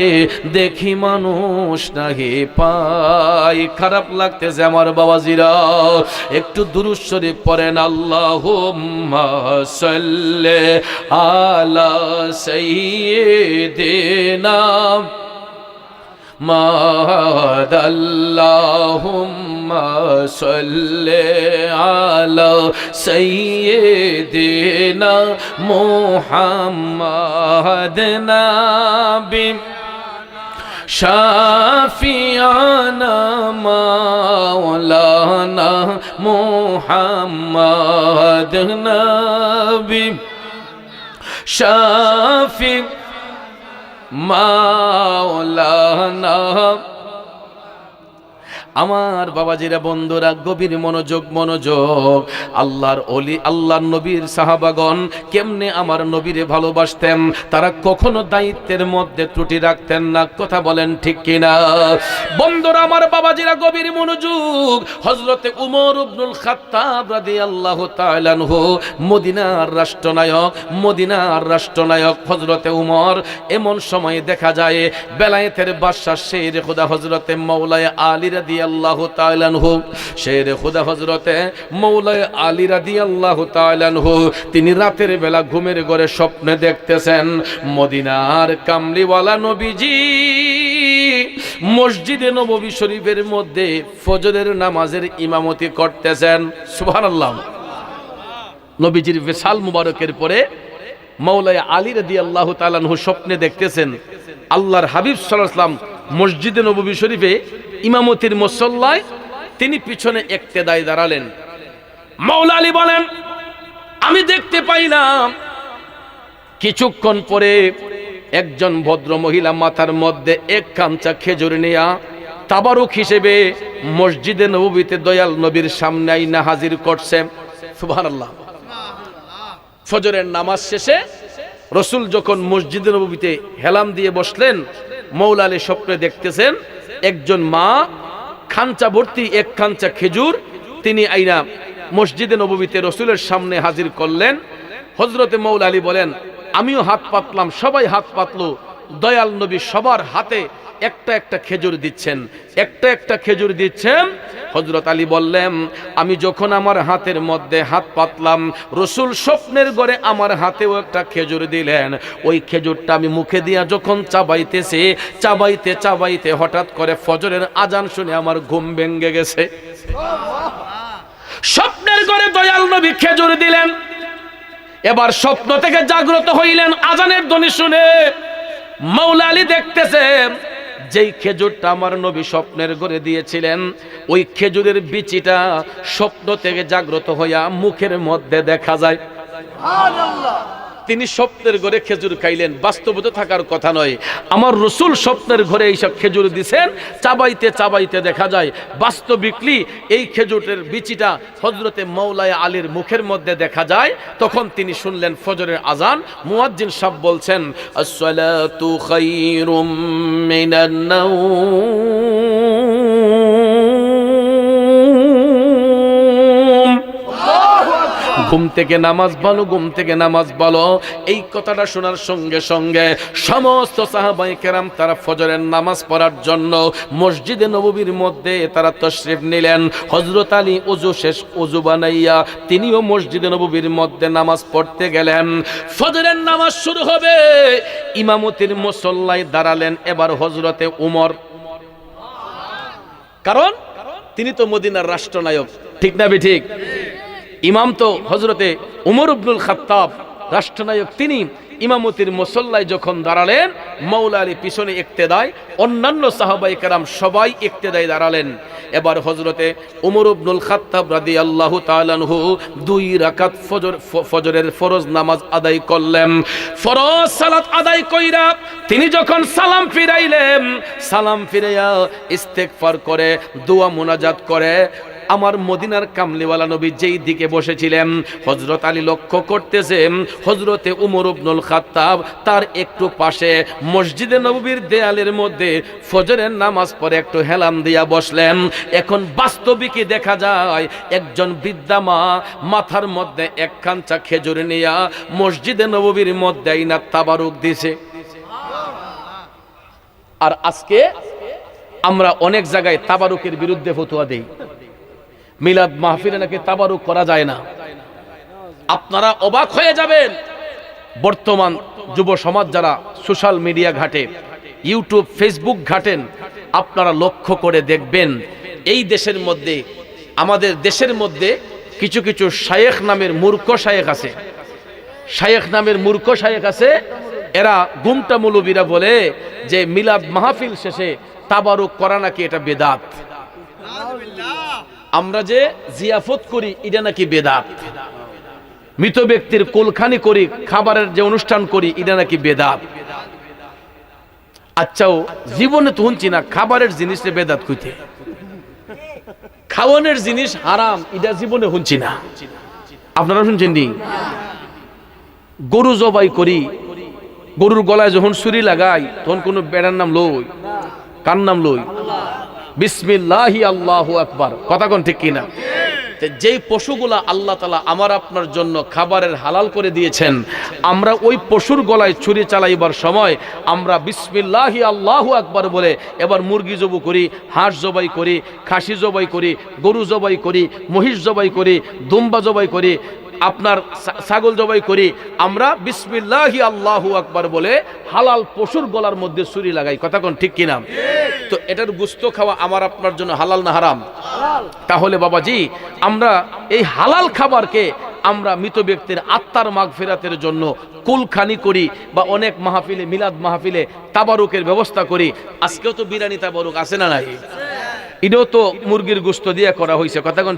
S1: দেখি মানুষ নাহি পায়। খারাপ লাগতেছে আমার বাবাজিরা, একটু দুরূদ শরীফ পড়েন। আল্লাহুম্মা সাল্লি আলা সাইয়্যিদিনা মাহাদ, আল্লাহুম্মা সাল্লি আলা সাইয়্যিদিনা মুহাম্মাদ নাবি শাফিয়ানা মাওলানা মুহাম্মাদ নবী শাফি মাওলানা। আমার বাবাজিরা বন্ধুরা গভীর মনোযোগ। আল্লাহর ওলি আল্লাহর নবীর সাহাবাগণ কেমনে আমার নবীরে ভালোবাসতেন, তারা কখনো দায়িত্বের মধ্যে ত্রুটি রাখতেন না। কথা বলেন ঠিক কিনা বন্ধুরা? আমার বাবাজিরা গভীর মনোযোগ। হযরতে উমর ইবনুল খাত্তাব রাদিয়াল্লাহু তাআলা আনহু মদিনার রাষ্ট্রনায়ক হযরতে উমর। এমন সময় দেখা যায় বেলায়েতের বাদশা শের খোদা হযরতে মাওলানা আলী রাদিয়াল্লাহু তাআলা আনহু, শের খোদা হযরতে মাওলানা আলী রাদিয়াল্লাহু তাআলা আনহু, তিনি রাতের বেলা ঘুমের ঘরে স্বপ্নে দেখতেছেন মদিনার কামলিওয়ালা নবীজি মসজিদে নববী শরীফের মধ্যে ফজরের নামাজের ইমামতি করতেছেন। সুবহানাল্লাহ। নবীজির বিশাল মুবারকের পরে মাওলানা আলী রাদিয়াল্লাহু তাআলা আনহু স্বপ্নে দেখতেছেন আল্লাহর হাবিব সাল্লাল্লাহু আলাইহি ওয়াসাল্লাম মসজিদে নববী শরীফে ইমামতির মুসল্লায় তিনি পিছনে ইক্তেদায় দাঁড়ালেন। মাওলানা আলী বলেন আমি দেখতে পাইলাম কিছুক্ষণ পরে একজন ভদ্র মহিলা মাথার মধ্যে এক কামচা খেজুর নিয়া তাবারুক হিসেবে মসজিদে নববীতে দয়াল নবীর সামনে আইনা হাজির করছে। সুবহানাল্লাহ। ফজরের নামাজ শেষে রাসূল যখন মসজিদে নববীতে হেলাম দিয়ে বসলেন, মাওলানা আলী স্বপ্নে দেখতেছেন একজন মা খাঞ্চা ভর্তি এক খাঞ্চা খেজুর তিনি আইনা মসজিদে নববীতে রাসূলের সামনে হাজির করলেন। হযরতে মাওলানা আলী বলেন আমিও হাত পাতলাম, সবাই হাত পাতলো। দয়াল নবী সবার হাতে একটা একটা খেজুর দিচ্ছেন। হযরত আলী বললেন আমি যখন আমার হাতের মধ্যে হাত পাতলাম, রাসূল স্বপ্নের ঘরে আমার হাতেও একটা খেজুর দিলেন। ওই খেজুরটা আমি মুখে দিয়া যখন চাবাইতে হঠাৎ করে ফজরের আজান শুনে আমার ঘুম ভেঙে গেছে। স্বপ্নের ঘরে দয়াল নবী খেজুর দিলেন, এবার স্বপ্ন থেকে জাগ্রত হইলেন আজানের ধ্বনি শুনে। মাওলানা আলী দেখতেছেন যেই খেজুরটা আমার নবী স্বপ্নের ঘরে দিয়েছিলেন, ওই খেজুরের বিচিটা স্বপ্ন থেকে জাগ্রত হইয়া মুখের মধ্যে দেখা যায়। সুবহানাল্লাহ। তিনি স্বপ্নের ঘরে খেজুর খাইলেন, বাস্তবতা থাকার কথা নয়। আমার রসুল স্বপ্নের ঘরে এইসব খেজুর দিছেন, চাবাইতে চাবাইতে দেখা যায় বাস্তবিকলি এই খেজুরের বিচিটা হযরতে মাওলানা আলীর মুখের মধ্যে দেখা যায়। তখন তিনি শুনলেন ফজরের আজান, মুয়াজ্জিন সাহেব বলছেন আসসালাতু খায়রুম মিনান নাওম, ঘুম থেকে নামাজ ভালো, ঘুম থেকে নামাজ ভালো। এই কথাটা শোনার সঙ্গে সঙ্গে সমস্ত সাহাবায়ে কেরাম তারা ফজরের নামাজ পড়ার জন্য মসজিদে নববীর মধ্যে তারা তশরিফ নিলেন। হযরত আলী ওযু শেষ, ওযু বানাইয়া তিনিও মসজিদে নববীর মধ্যে নামাজ পড়তে গেলেন। ফজরের নামাজ শুরু হবে, ইমামতির মুসল্লায় দাঁড়ালেন এবার হযরতে উমর, কারণ তিনি তো মদিনার রাষ্ট্রনায়ক, ঠিক না ঠিক? ইমাম তো হযরতে উমর ইবনুল খাত্তাব, রাষ্ট্রনায়ক। তিনি ইমামতির মুসল্লায় যখন দাঁড়ালেন, মাওলানা আলী পিছনে ইক্তেদায়, অন্যান্য সাহাবায়ে কেরাম সবাই ইক্তেদায় দাঁড়ালেন। এবার হযরতে উমর ইবনুল খাত্তাব রাদিয়াল্লাহু তাআলা আনহু 2 রাকাত ফজরের ফরজ নামাজ আদায় করলেন। ফরজ সালাত আদায় কইরা তিনি যখন সালাম ফিরাইলেন, সালাম ফিরাইয়া ইস্তেগফার করে দোয়া মুনাজাত করে আমার মদিনার কামলিওয়ালা নবী যেই দিকে বসেছিলেন হযরত আলী লক্ষ্য করতেছেন হযরতে উমর ইবনুল খাত্তাব তার একটু পাশে মসজিদে নববীর দেয়ালের মধ্যে ফজরের নামাজ পড়ে একটু হেলাম দিয়া বসলেন। এখন বাস্তবিকই দেখা যায় একজন বৃদ্ধা মা মাথার মধ্যে এক খাঞ্চা খেজুর নিয়া মসজিদে নববীর মধ্যে আইনা তাবারুক দিছে। আর আজকে আমরা অনেক জায়গায় তাবারুকের বিরুদ্ধে ফতোয়া দেই, মিলাদ মাহফিলে নাকি তাবারুক করা যায় না। আপনারা অবাক হয়ে যাবেন, বর্তমান যুব সমাজ যারা সোশ্যাল মিডিয়া ঘাটে, ইউটিউব ফেসবুক ঘাটেন, আপনারা লক্ষ্য করে দেখবেন এই দেশের মধ্যে, আমাদের দেশের মধ্যে কিছু কিছু শায়েখ নামের মূর্খ শায়েখ আছে, শায়েখ নামের মূর্খ শায়েখ আছে। এরা গুমটা মৌলবীরা বলে যে মিলাদ মাহফিল শেষে তাবারুক করা নাকি এটা বেদাত, আমরা যে জিয়াফত করি এটা নাকি বেদাত, মৃত ব্যক্তির কোলখানি করি, খাবারের যে অনুষ্ঠান করি এটা নাকি বেদাত। আচ্ছাও জীবনে তো শুনছি না খাবারের জিনিসে বেদাত কইতে, খাওয়ানোর জিনিস হারাম এটা জীবনে শুনছি না। আপনারা শুনছেন নি? গরু জবাই করি, গরুর গলায় যখন ছুরি লাগাই তখন কোনো বেড়ার নাম লই, কার নাম লই? বিসমিল্লাহি আল্লাহু আকবার, কথা কোন ঠিক কিনা? যেই পশুগুলা আল্লাহ তাআলা আমার আপনার জন্য খাবারের হালাল করে দিয়েছেন, আমরা ওই পশুর গলায় ছুরি চালাইবার সময় আমরা বিসমিল্লাহি আল্লাহু আকবার বলে এবার মুরগি জবাই করি, হাঁস জবাই করি, খাসি জবাই করি, গরু জবাই করি, মহিষ জবাই করি, দুম্বা জবাই করি, আপনার ছাগল জবাই করি, আমরা বিসমিল্লাহি আল্লাহু আকবার বলে হালাল পশুর গলার মধ্যে ছুরি লাগাই, কথা কোন ঠিক কিনা? তো এটার গোশত খাওয়া আমার আপনার জন্য হালাল না হারাম? তাহলে বাবাজি আমরা এই হালাল খাবারকে আমরা মৃত ব্যক্তির আত্মার মাগফিরাতের জন্য কুলখানি করি বা অনেক মাহফিলে, মিলাদ মাহফিলে তাবারুকের ব্যবস্থা করি। আজকেও তো বিরিয়ানি তাবারুক আছে না নাই? এটাও তো মুরগির গোশত দিয়ে করা হয়েছে, কথা কোন